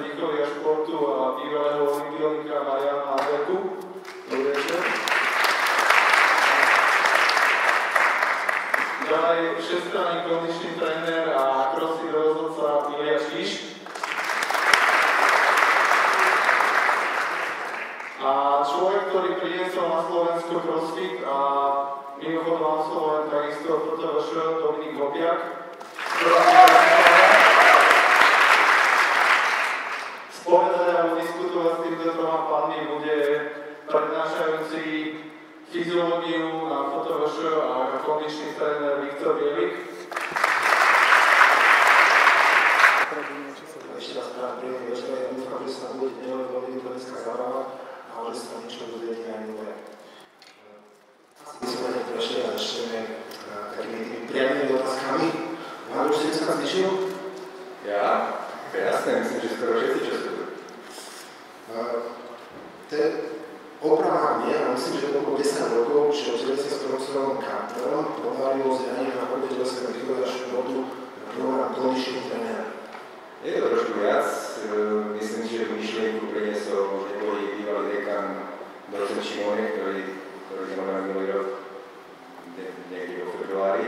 výchovy a športu a bývalého olympionika Mariana Adeku. Dobrý večer. Ďalej všestranný kondičný tréner a crossfit rozhodca Ilia Číš. A človek, ktorý priniesol na Slovensko crossfit a mimochodom absolvoval takisto PTVŠ Dominik Hopiak. Spovedať alebo diskutovať s týmto troma pánmi bude prednášajúci fyziológiu na PTVŠ a kondičný tréner Viktor Bielik. Ešte raz príjemný večer, ja dúfam, že sa bude nielen veľmi dneska zabávať, ale že sa niečo dozviete aj nové. Asi by sme prešli a začneme takými tými priamými otázkami. Máte už si dneska zvyšil? Ja? Jasné, myslím, že skoro všetci, čo sú tu. To je oprava nie, ale myslím, že to bolo 10 rokov, čo tebe sa s profesorom Carterom podarilo zjaniť na Fakulte telesnej výchovy a športu program kondičný tréner. Je to trošku viac, myslím si, že tú myšlienku priniesol už neboli bývalý dekan docent Šimonek, ktorý nemá minulý rok niekde vo februári.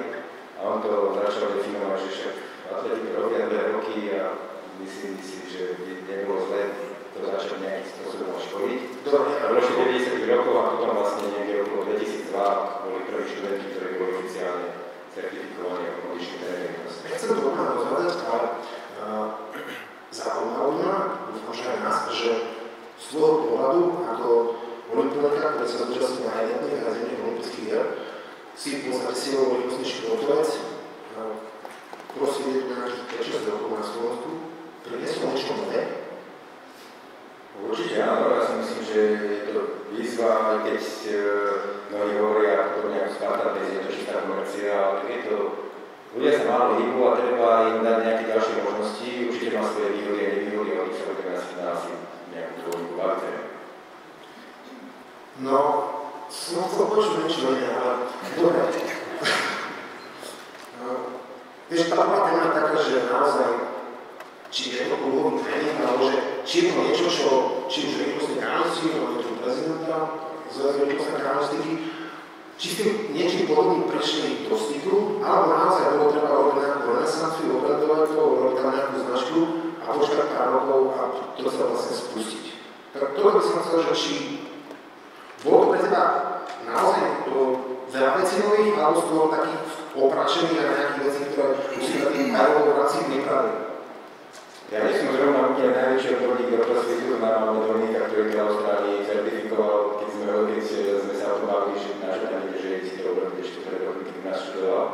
A on to začal definovať, že však atletiky robia 2 roky a myslím si, že by nebolo zle to začať nejakým spôsobom školiť. A v ročných 90 rokov a potom vlastne niekde okolo 2002 boli prví študenti, ktorí boli oficiálne certifikovaní ako kondiční tréneri. Chcem to možno rozhodať, ale zaujímalo ma, dúfam, že aj nás, že z svojho pohľadu ako olympionika, ktorý sa zúčastnil na jednotných a zimných olympijských hier, si v podstate silou rýchlostný športovec, prosím, je tu nejakých 5-6 rokov na Slovensku, priniesol niečo nové? Určite áno, ja si myslím, že je to výzva, aj keď mnohí hovoria podobne ako Spartan, je to čistá komercia, ale keď to ľudia sa málo hýbu a treba im dať nejaké ďalšie možnosti, určite má svoje výhody a nevýhody, o tých sa budeme asi nejakú dôvodnú baviť. No, som chcel počuť niečo iné, ale dobre. Vieš, tá prvá téma je taká, že naozaj, či je to kruhový tréning, alebo že či je to niečo, čo, či už rýchlostné kánosti, alebo je to prezidenta, zväzu rýchlostné kánostiky, či ste niečím podobným prišli do styku, alebo naozaj bolo treba robiť nejakú renesanciu, obrandovať to, robiť tam nejakú značku a počkať pár rokov a to sa vlastne spustiť. Tak to by som chcel, že či bolo to pre teba naozaj veľa vecí nových, alebo skôr takých opračených a nejakých vecí, ktoré musí na tým aerovorácii pripraviť? Ja nie som zrovna úplne najväčší odborník do prosvitu, máme odborníka, ktorý v Austrálii certifikoval, keď sme sa o tom bavili, že náš tam že si to urobiť ešte pred rokom, keď nás študoval.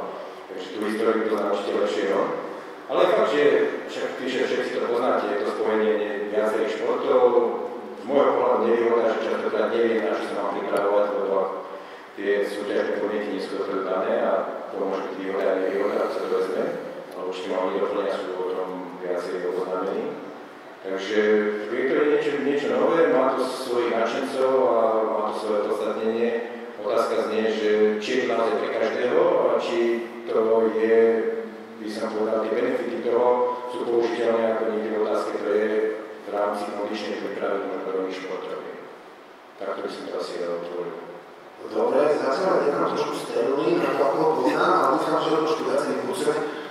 Takže tú históriu pozná určite lepšie on. Ale fakt, že však píše, všetci to poznáte, je to spojenie viacerých športov. Z môjho pohľadu nevýhoda, že častokrát neviem, na čo sa mám pripravovať, lebo tie súťažné podmienky nie sú dopredu dané a to môže byť výhoda a nevýhoda, ak sa to vezme. Ale určite ma oni doplňa, sú potom viacej oboznámení. Takže je to niečo nové, má to svojich nadšencov a má to svoje podstatnenie. Otázka znie, že či je to naozaj pre každého a či to je, by som povedal, tie benefity toho sú použiteľné ako niekde v otázke, ktoré je v rámci kondičnej prípravy na prvých športov. Takto by som to asi otvoril. Dobre, zatiaľ je nám trošku stredný, ako ho poznám, ale dúfam, že trošku viac nepúceme.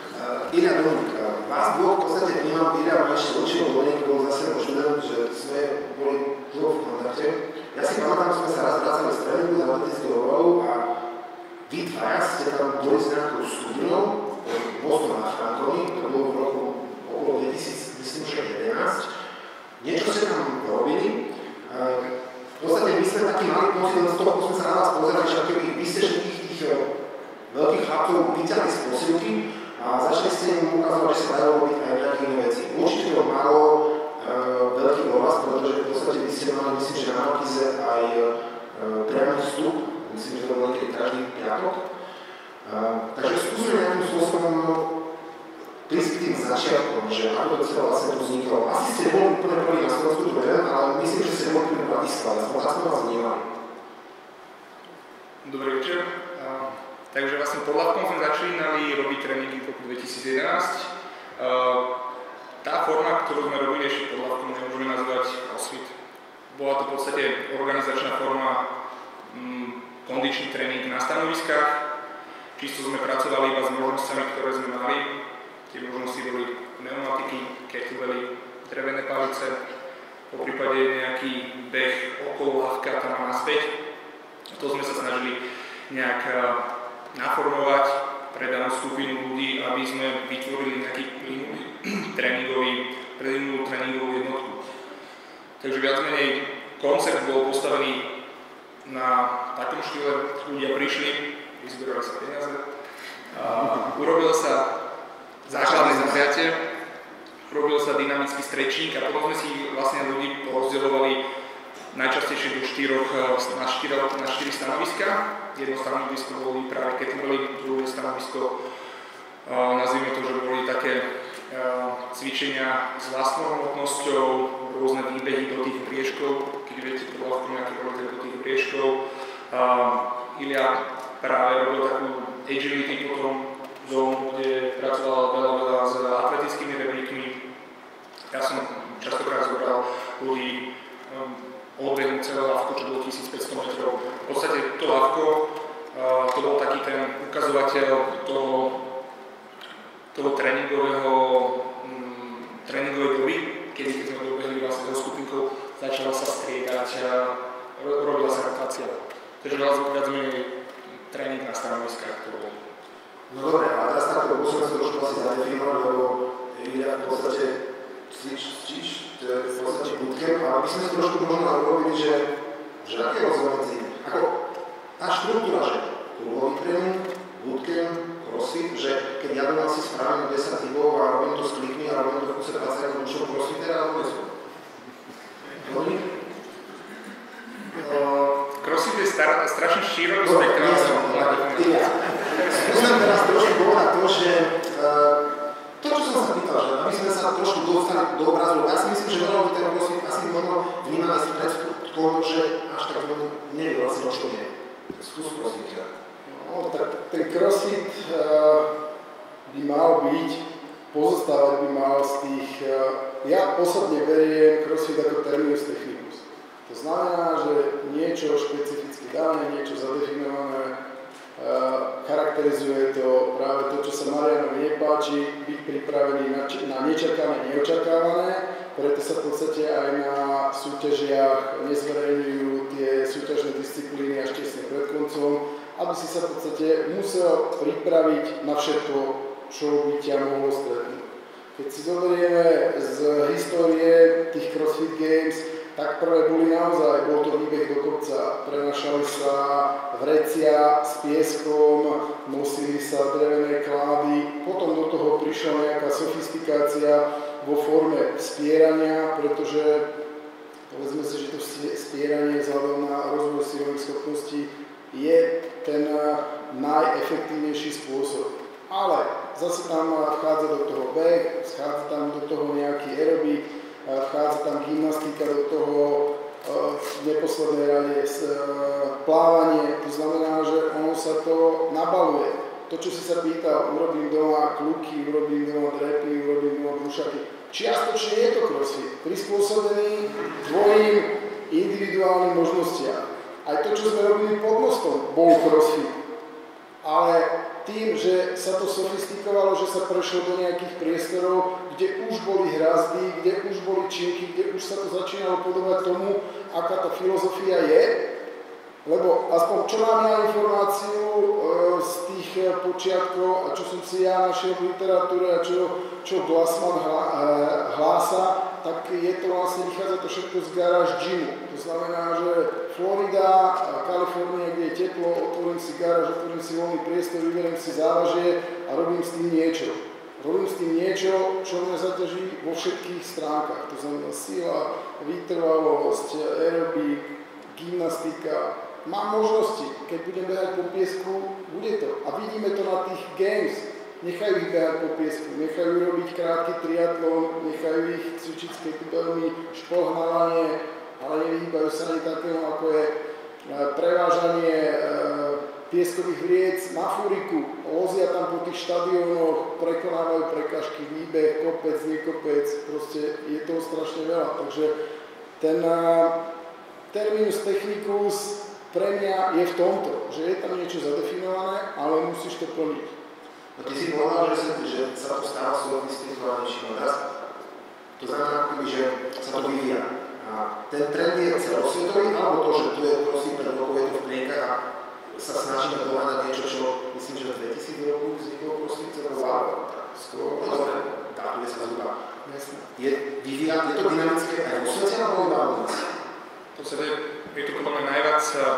Ilia Dominik, vás dvoch v podstate vnímam, Ilia ma ešte určilo, Dominik bol zase študent, že sme boli dlho v kontakte. Ja si pamätám, že sme sa raz vracali z tréningu za atletického ovalu a vy dvaja ste tam boli s nejakou skupinou Boston na Frankoni, to bolo v roku okolo 2011. Niečo ste tam robili. V podstate my sme taký mali pocit, z toho sme sa na vás pozerali, že vy ste všetkých tých veľkých chlapcov vyťahli z posilky a začali ste im ukázať, že sa dajú robiť aj nejaké iné veci. Určite to malo veľký obraz, pretože v podstate vy ste mali, myslím, že na Markize aj priamy vstup, myslím, že to bolo niekedy každý piatok. Takže skúsme nejakým spôsobom prísť k tým začiatkom, že ako to celé vlastne tu vzniklo. Asi ste boli úplne prvý na Slovensku, to viem, ale myslím, že ste boli prvý v Bratislave, aspoň tak sme vás vnímali. Dobrý večer. Takže vlastne pod Lavkom sme začínali robiť tréningy v roku 2011. tá forma, ktorú sme robili ešte pod Lavkom, môžeme nazvať CrossFit. Bola to v podstate organizačná forma, kondičný tréning na stanoviskách. Čisto sme pracovali iba s možnosťami, ktoré sme mali. Tie možnosti boli pneumatiky, kettlebelly, drevené palice, poprípade nejaký beh okolo Lavka tam a naspäť. To sme sa snažili nejak naformovať pre danú skupinu ľudí, aby sme vytvorili nejaký plynulú tréningovú jednotku. Takže viac menej koncept bol postavený na takom štýle, ľudia prišli, vyzbierali sa peniaze, urobil sa základné zapriatie, urobil sa dynamický stretching a potom sme si vlastne ľudí porozdeľovali najčastejšie do 4 stanoviska. Jedno stanovisko boli práve kettlebelly, druhé stanovisko, nazvime to, že boli také cvičenia s vlastnou hmotnosťou, rôzne výbehy do tých briežkov, keď viete, to bolo nejaké do tých briežkov. Ilia práve robil takú agility potom zónu, kde pracoval veľa s atletickými rebríkmi. Ja som častokrát zobral ľudí odbehnúť celé Lavko, čo bolo 1500 metrov. V podstate to Lavko, to bol taký ten ukazovateľ toho tréningovej doby, keď sme dobehli vlastne so skupinkou, začala sa striedať a robila sa rotácia. Takže viac menej tréning na stanoviskách to bol. No dobre, a teraz takto musíme sa trošku asi zadefinovať, lebo ja v podstate to je v podstate bootcamp, ale my sme si trošku možno urobili, že aký je rozdiel medzi, ako tá štruktúra, že kruhový tréning, bootcamp, crossfit, že keď ja doma si spravím 10 hybov a robím to s klikmi a robím to v kuse 20 minút čo crossfitera, alebo nie sú? Crossfit je strašne široký spektrum. Skúsim teraz trošku povedať to, že to, čo som sa pýtal, že aby sme sa trošku dostali do obrazu, ja si myslím, že veľa ten crossfit asi možno vnímame si pred tom, že až tak nevie vlastne o čo je. Skús crossfit. No, tak ten crossfit by mal byť, pozostávať by mal z tých, ja osobne veriem crossfit ako terminus technicus. To znamená, že niečo špecificky dané, niečo zadefinované, charakterizuje to práve to, čo sa Marianovi nepáči, byť pripravený na nečakané, neočakávané, preto sa v podstate aj na súťažiach nezverejňujú tie súťažné disciplíny až tesne pred koncom, aby si sa v podstate musel pripraviť na všetko, čo by ťa mohlo stretnúť. Keď si zoberieme z histórie tých CrossFit Games, tak prvé boli naozaj, bol to výbeh do kopca, prenašali sa vrecia s pieskom, nosili sa drevené klády, potom do toho prišla nejaká sofistikácia vo forme spierania, pretože povedzme si, že to spieranie vzhľadom na rozvoj silových schopností je ten najefektívnejší spôsob. Ale zase tam vchádza do toho beh, vchádza tam do toho nejaký aerobik, vchádza tam gymnastika do toho, v neposlednej rade plávanie, to znamená, že ono sa to nabaluje. To, čo si sa pýtal, urobím doma kluky, urobím doma drepy, urobím doma brúšaky. Čiastočne je to crossfit, prispôsobený tvojim individuálnym možnostiam. Aj to, čo sme robili pod mostom, bol crossfit. Ale tým, že sa to sofistikovalo, že sa prešlo do nejakých priestorov, kde už boli hrazdy, kde už boli činky, kde už sa to začínalo podobať tomu, aká tá filozofia je, lebo aspoň čo mám ja informáciu z tých počiatkov a čo som si ja našiel v literatúre a čo Glassman hlása, tak je to vlastne, vychádza to všetko z garáž gymu. To znamená, že Florida, Kalifornia, kde je teplo, otvorím si garáž, otvorím si voľný priestor, vyberiem si závažie a robím s tým niečo. Robím s tým niečo, čo mňa zaťaží vo všetkých stránkach. To znamená sila, vytrvalosť, aerobik, gymnastika. Mám možnosti, keď budem behať po piesku, bude to. A vidíme to na tých games. Nechajú ich behať po piesku, nechajú robiť krátky triatlon, nechajú ich cvičiť s kettlebellmi, špohnávanie, ale nevyhýbajú sa ani takého, ako je prevážanie pieskových vriec na fúriku. lozia tam po tých štadiónoch, prekonávajú prekažky, výbeh, kopec, nekopec, proste je toho strašne veľa. Takže ten terminus technicus pre mňa je v tomto, že je tam niečo zadefinované, ale musíš to plniť. No ty si povedal, že sa to stáva sofistikovanejším odraz. To znamená, že sa to vyvíja. A ten trend je celosvetový, alebo to, že tu je prosím pred rokou, je to v plienkach a sa snažíme dohľadať niečo, čo myslím, že v 2000 roku vzniklo prosím celosvetový. Skoro, dobre, dátuje sa zhruba. Je to dynamické aj vo svete, alebo iba u nás? V podstate je to podľa mňa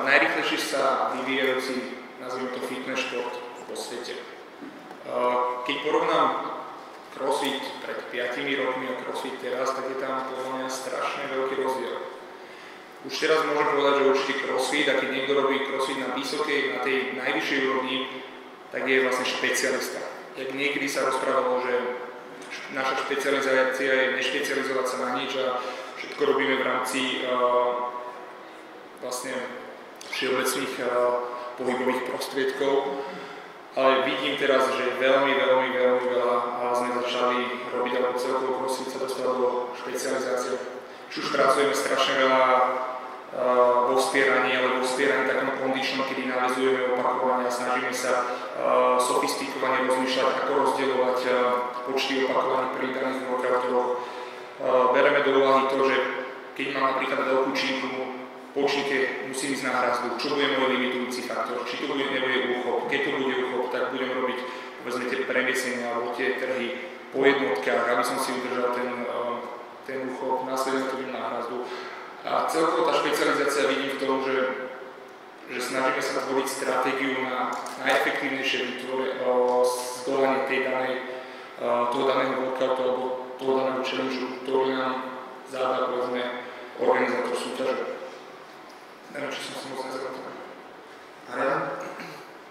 najrýchlejšie sa vyvíjajúci, nazvime to fitness šport vo svete. Keď porovnám crossfit pred 5 rokmi a crossfit teraz, tak je tam podľa mňa strašne veľký rozdiel. Už teraz môžem povedať, že určite crossfit, a keď niekto robí crossfit na vysokej, na tej najvyššej úrovni, tak je vlastne špecialista. Jak niekedy sa rozprávalo, že naša špecializácia je nešpecializovať sa na nič a všetko robíme v rámci vlastne všeobecných pohybových prostriedkov. Ale vidím teraz, že veľmi veľa sme začali robiť, alebo celkovo crossfit sa dostal do špecializácie. Už pracujeme strašne veľa vo vspieraní, ale vo vspieraní takom kondičnom, kedy navezujeme opakovania, snažíme sa sofistikovane rozmýšľať, ako rozdielovať počty opakovaní pri daných workoutoch. Bereme do úvahy to, že keď mám napríklad veľkú činku, po činke musím ísť na hrazdu, čo bude môj limitujúci faktor, či to nebude úchop, keď to bude úchop, tak budem robiť povedzme tie premiesenia alebo tie trhy po jednotkách, aby som si udržal ten úchop, následne to idem na hrazdu. A celkovo tá špecializácia vidím v tom, že snažíme sa tvoriť stratégiu na najefektívnejšie zdolanie toho daného workoutu alebo toho daného challenge, ktorý nám zadá povedzme organizátor súťaže. Neviem, či som si moc nezrobil.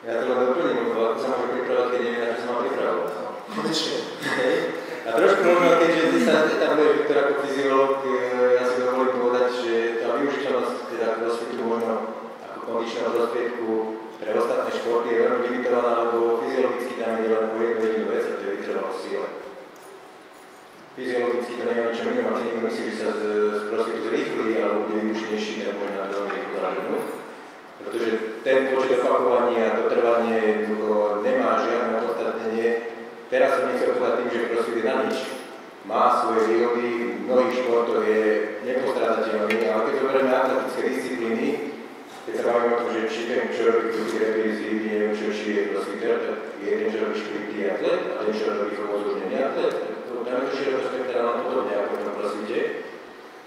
Ja to len doplním, lebo ako sa môžem pripravať, keď neviem, na čo sa mám pripravovať. Konečne. A trošku možno, keďže ty sa etabluješ, Viktor, ako fyziológ, ja si dovolím povedať, že tá využiteľnosť teda crossfitu možno ako kondičného prostriedku pre ostatné športy je veľmi limitovaná, lebo fyziologicky tam je len po jednu jedinú vec, a to je vytrvalosť síle. Fyziologicky to nemá niečo iné, máte niekto myslí, že sa z crossfitu zrýchli, alebo bude výbušnejší, tak možno na veľmi rýchlo zahrnúť. Pretože ten počet opakovaní a to trvanie jednoducho nemá žiadne opodstatnenie. Teraz som nechcel povedať tým, že crossfit je na nič. Má svoje výhody, v mnohých športoch je nepostrádateľný, ale keď zoberieme atletické disciplíny, keď sa bavíme o tom, že či ten, čo robí kruhy reprízy, neviem čo, či je crossfitter, tak je ten, čo robí šprinty atlet a ten, čo robí chobozúžnený atlet. Tam je to širokospektrálne podobne ako v tom crossfite.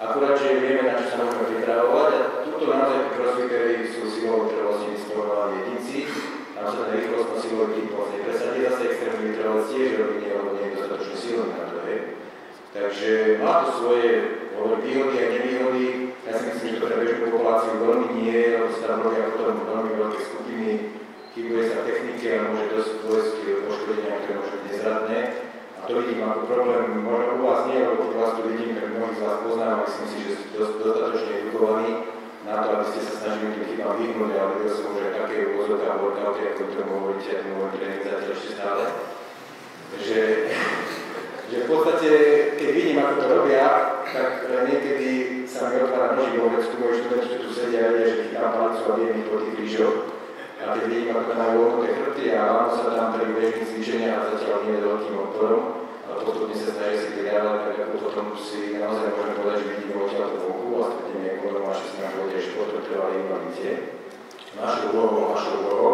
Akurát, že vieme, na čo sa môžeme pripravovať a tuto naozaj crossfitery sú silovou vytrvalostí disponovaní jedinci. Nám sa ten rýchlostno silový typ moc nepresadí, zase extrémny vytrvalosť tiež robí nedostatočne silný na to, Takže má to svoje výhody a nevýhody. Ja si myslím, že to pre bežnú populáciu veľmi nie je, lebo sa tam robia potom veľmi veľké skupiny, chybuje sa technike a môže dosť poškodenia, ktoré môže byť nezradné. A to vidím ako problém, možno u vás nie, lebo keď vás tu vidím, tak mnohí z vás poznám, myslím si, že ste dostatočne edukovaní na to, aby ste sa snažili tým chybám vyhnúť, ale videl som už aj také úvozovky a workouty, ako tomu hovoríte, a tomu tréning zatiaľ ešte stále. že v podstate, keď vidím, ako to robia, tak niekedy sa mi otvára noží vo vec, tu moji študenti, čo tu sedia, vedia, že chytám palicu a viem ich po tých krížoch. A keď vidím, ako tam majú ohnuté chrbty a vám sa tam pri bežných cvičeniach a zatiaľ nie je veľkým odporom, ale postupne sa snaží si pridávať, tak ako potom si naozaj môžem povedať, že vidíme odtiaľ to vonku a stretneme ekonomov a všetci nám povedia, že potom trvali invalidite. Našou úlohou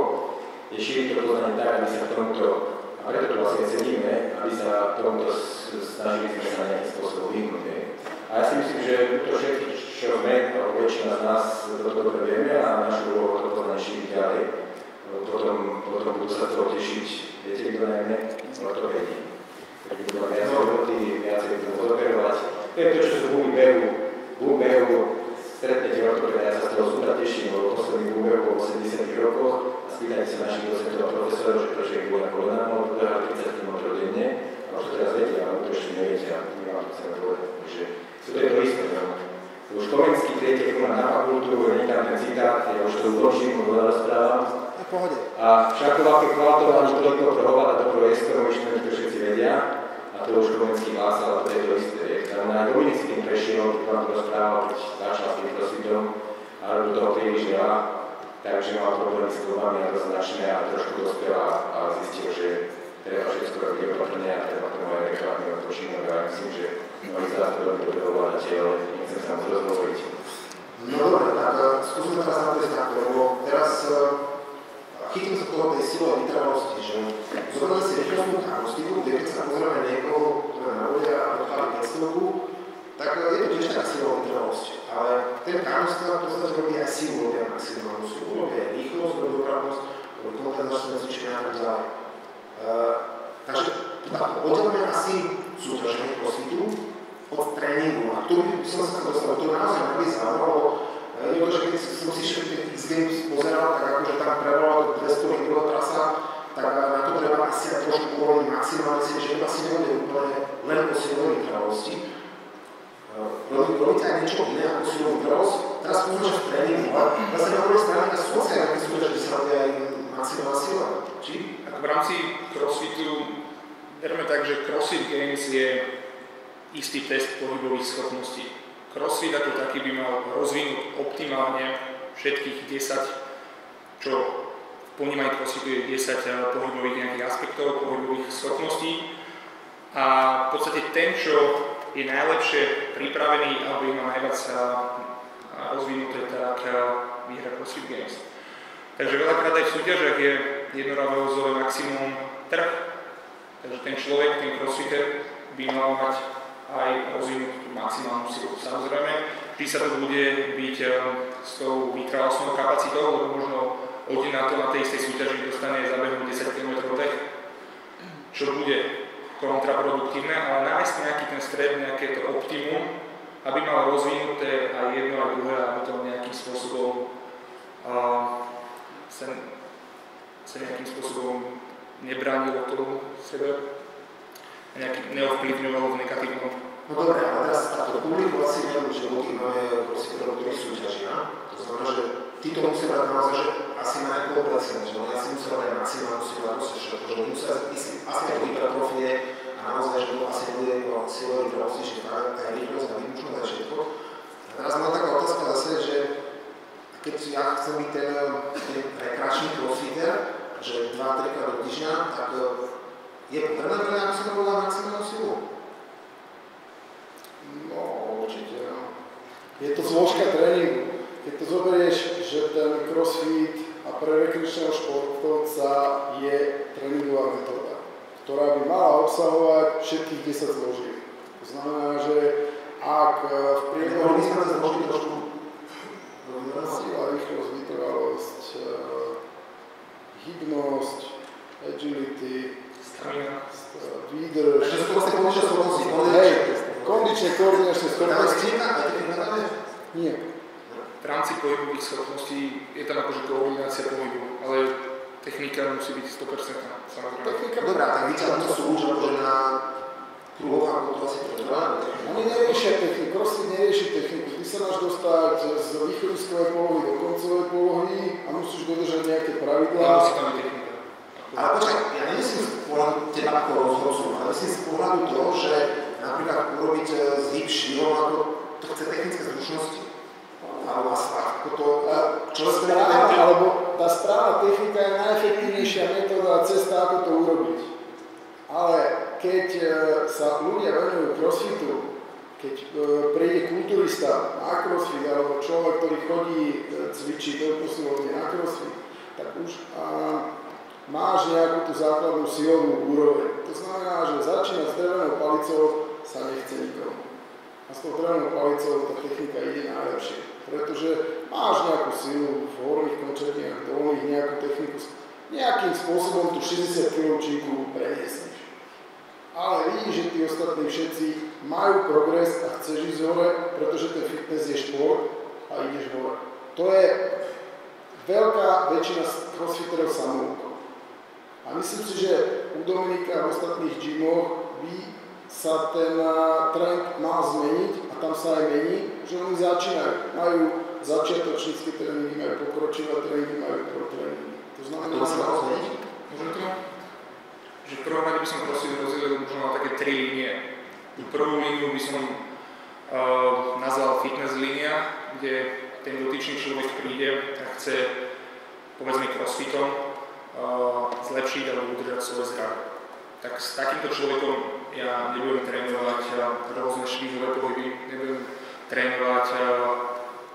je šíriť to poznanie tak, aby sa k tomuto, a preto tu vlastne sedíme, aby sa tomuto snažili sme sa na nejaký spôsob vyhnúť. A ja si myslím, že to všetky, čo sme, alebo väčšina z nás toto dobre vieme a našu úlohu to poznanie šíriť ďalej. Potom budú sa toho tešiť, viete, kto najmä? Ortopédi. Keď budú mať viacej roboty, viacej budú zoperovať. To je to, čo sú boom behu, stretnete ortopéda, ja sa z toho súda teším, lebo posledný boom behu vo 80 rokoch a spýtajte sa našich docentov a profesorov, že prečo je bola kolena, lebo behali 30 km denne, a už to teraz viete, ale to ešte neviete a nemám to chceme povedať. Takže to je to isté. Už Komenský trietiek má na fakultu, nie tam ten citát, ja už to ukončím, ho veľa rozprávam. pohode. A šachová keď kvalitovaný toľko prohovať a dobro eskorov, ešte to všetci vedia. A to už Komenský hlásal, to je to isté. Na Dominik si tým prešiel, keď vám to rozprával, keď začal s tým crossfitom a robil toho príliš veľa, takže mal problémy s klubami a značné a trošku dospel a zistil, že treba všetko robiť opatrne a treba tomu aj reklamný odpočinok a myslím, že oni sa to veľmi dobre ovládate, ale nechcem sa mu rozhovoriť. No dobre, tak skúsme teraz na to ísť takto, lebo teraz chytím sa toho tej silovej vytrvalosti, že zoberme si rýchlostnú charakteristiku, kde keď sa pozrieme niekoho, ktoré na vode a odpáli 500, tak je to tiež taká silová vytrvalosť. Ale ten karnostka v podstate robí aj silu, robí aj maximálnu silu, robí aj rýchlosť, robí dopravnosť, robí kompenzačné cvičenia a tak ďalej. Takže oddelíme asi súťaženie crossfitu od tréningu, a tu by som sa dostal, to naozaj ma by zaujímalo, je to, že keď som si všetky X-Games pozeral, tak akože tam prevolala 200 metrová trasa, tak na to treba asi aj trošku povoliť maximálne si, že asi nebude úplne len o silovej vytrvalosti. Robíte aj niečo iné ako silovú vytrvalosť? Teraz skúšam v tréningu, ale vlastne na druhej strane sú asi aj také súťaže, kde sa robí aj maximálna sila. Či? V rámci crossfitu berme tak, že CrossFit Games je istý test pohybových schopností. CrossFit ako taký by mal rozvinúť optimálne všetkých 10, čo v ponímaní CrossFitu je 10 pohybových nejakých aspektov, pohybových schopností. A v podstate ten, čo je najlepšie pripravený, aby mal najviac rozvinuté, tak vyhra CrossFit Games. Takže veľakrát aj v súťažiach je jednoravovozové maximum trh. Takže ten človek, ten crossfitter by mal mať aj rozvinúť maximálnu silu. Samozrejme, vždy sa to bude byť s tou vytrvalostnou kapacitou, lebo možno hodin na to na tej istej súťaži dostane zabehnúť 10 km tek, čo bude kontraproduktívne, ale nájsť nejaký ten stred, nejaké to optimum, aby mal rozvinuté aj jedno a druhé, aby to nejakým spôsobom sa nejakým spôsobom nebránilo tomu sebe a neovplyvňovalo v negatívnom. No dobre, ale teraz táto publikovací meru, že ľudí máme prosítorov, ktorí súťažia, to znamená, že títo musia brať naozaj, že asi na nejakú obracenie, že oni asi musia brať maximálnu silu, ako sa všetko, že oni musia ísť asi ako hypertrofie a naozaj, že to asi bude silové vytrvalosti, že aj rýchlosť a výbušnosť a všetko. A teraz mám taká otázka zase, že keď ja chcem byť ten rekreačný crossfitter, že 2-3 krát do týždňa, tak je potrebné pre mňa, aby som robil maximálnu silu? No, určite, no. Je to zložka tréningu. Keď to zoberieš, že ten crossfit a pre rekreačného športovca je tréningová metóda, ktorá by mala obsahovať všetkých 10 zložiek. To znamená, že ak v priebehu... My sme to zložili trošku sila, rýchlosť, vytrvalosť, hybnosť, agility, výdrž, kondičné koordinačné schopnosti. Nie. V rámci pohybových schopností je tam akože koordinácia pohybu, ale technika musí byť 100%, samozrejme. Dobrá, tak vyťaľ to sú už akože na kruhoch, ako to asi pretrvá. Oni neriešia techniku, CrossFit nerieši techniku. Ty sa máš dostať z východiskovej polohy do koncovej polohy a musíš dodržať nejaké pravidlá. Musí tam byť technika. Ale počkaj, ja nemyslím z pohľadu teba ako rozhodcu, ale myslím z pohľadu toho, že napríklad urobiť zhyb šírom, ako to chce technické zručnosti. Alebo ako to, čo správa, alebo tá správna technika je najefektívnejšia metóda a cesta, ako to urobiť. Ale keď sa ľudia venujú crossfitu, keď príde kulturista na crossfit, alebo človek, ktorý chodí cvičiť do posilovne na crossfit, tak už máš nejakú tú základnú silovú úroveň. To znamená, že začínať s drevenou palicou sa nechce nikomu. A s tou drevenou palicou tá technika ide najlepšie. Pretože máš nejakú silu v horných končetniach, dolných nejakú techniku, nejakým spôsobom tú 60 kg činku preniesneš. Ale vidíš, že tí ostatní všetci majú progres a chceš ísť hore, pretože ten fitness je šport a ideš hore. To je veľká väčšina crossfiterov samoukom. A myslím si, že u Dominika v ostatných gymoch by sa ten trend mal zmeniť a tam sa aj mení, že oni začínajú, majú začiatočnícke tréningy, majú pokročilé tréningy, majú pro tréningy. To znamená, by som crossfit rozdelil možno na také 3 línie. Tú prvú líniu by som nazval fitness línia, kde ten dotyčný človek príde a chce, povedzme, crossfitom zlepšiť alebo udržať svoje zdravie. Tak s takýmto človekom ja nebudem trénovať rôzne švihové pohyby, nebudem trénovať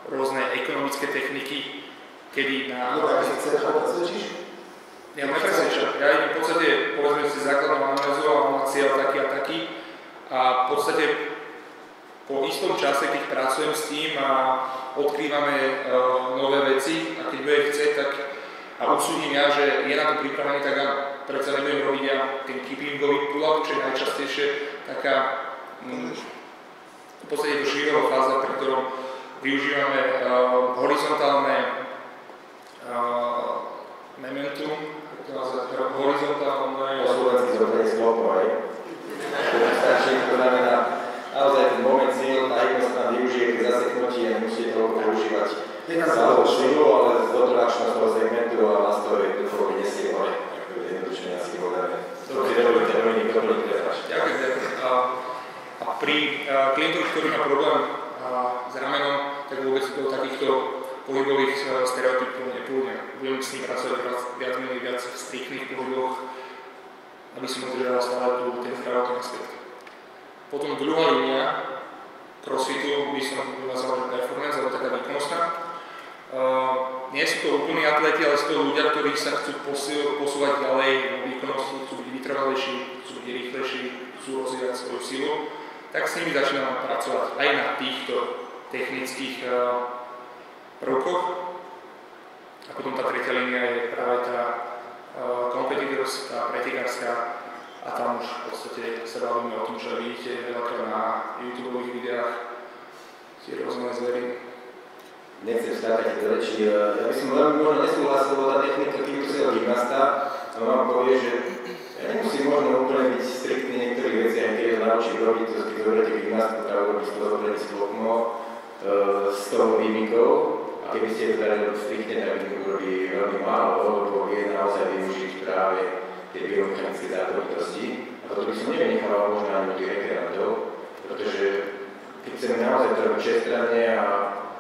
rôzne ekonomické techniky, kedy na... Ja nepresvedčam. Ja idem v podstate, povedzme si, základnú analýzu a mám cieľ taký a taký a v podstate po istom čase, keď pracujem s tým a odkrývame nové veci a keď bude chcieť, tak a usúdim ja, že je na to pripravený, tak áno. Predsa nebudem robiť ja ten keepingový pull-up, čo je najčastejšie taká v podstate to šírová fáza, pri ktorom využívame horizontálne momentum, horizontálne... Slovenský zobranie sklopov, aj? To znamená, naozaj ten moment síl, tá hybnosť tam využije pri zaseknutí a nemusíte toľko používať zálohu šilu, ale z dotrvačnosť toho segmentu a vás to jednoducho nesie hore. Jednoduchšie asi povedané. Ďakujem. A pri klientovi, ktorý má problém s ramenom, tak vôbec do takýchto pohybových stereotypov nepôjdem. Budem s ním pracovať viac v striktných pohyboch, aby som udržal stále ten zdravotný aspekt. Potom druhá línia crossfitu by som nazval performance, alebo taká výkonnostná. Nie sú to úplní atleti, ale sú to ľudia, ktorí sa chcú posúvať ďalej v výkonnosti, chcú byť vytrvalejší, chcú byť rýchlejší, chcú rozvíjať svoju silu, tak s nimi začíname pracovať aj na týchto technických prvkoch. A potom tá tretia línia je práve tá kompetitorská, pretekárska a tam už v podstate sa bavíme o tom, že vidíte veľakrát na YouTubeových videách tie rôzne zvery. Nechcem skákať do rečí, ja by som veľmi možno nesúhlasil, lebo tá technika kýmsieho gymnasta vám povie, že ja nemusím možno úplne byť striktný niektorých veci, aj keď ho naučím robiť to, keď zoberete gymnastu, ktorá urobí 100 zoberete sklopmo, 100 výmykov, a keby ste to dali robiť striktne, tak by to urobí veľmi málo, lebo vie naozaj využiť práve tie biomechanické zákonitosti. A toto by som nevynechal možno ani od tých rekreantov, pretože keď chceme naozaj to robiť všestranne a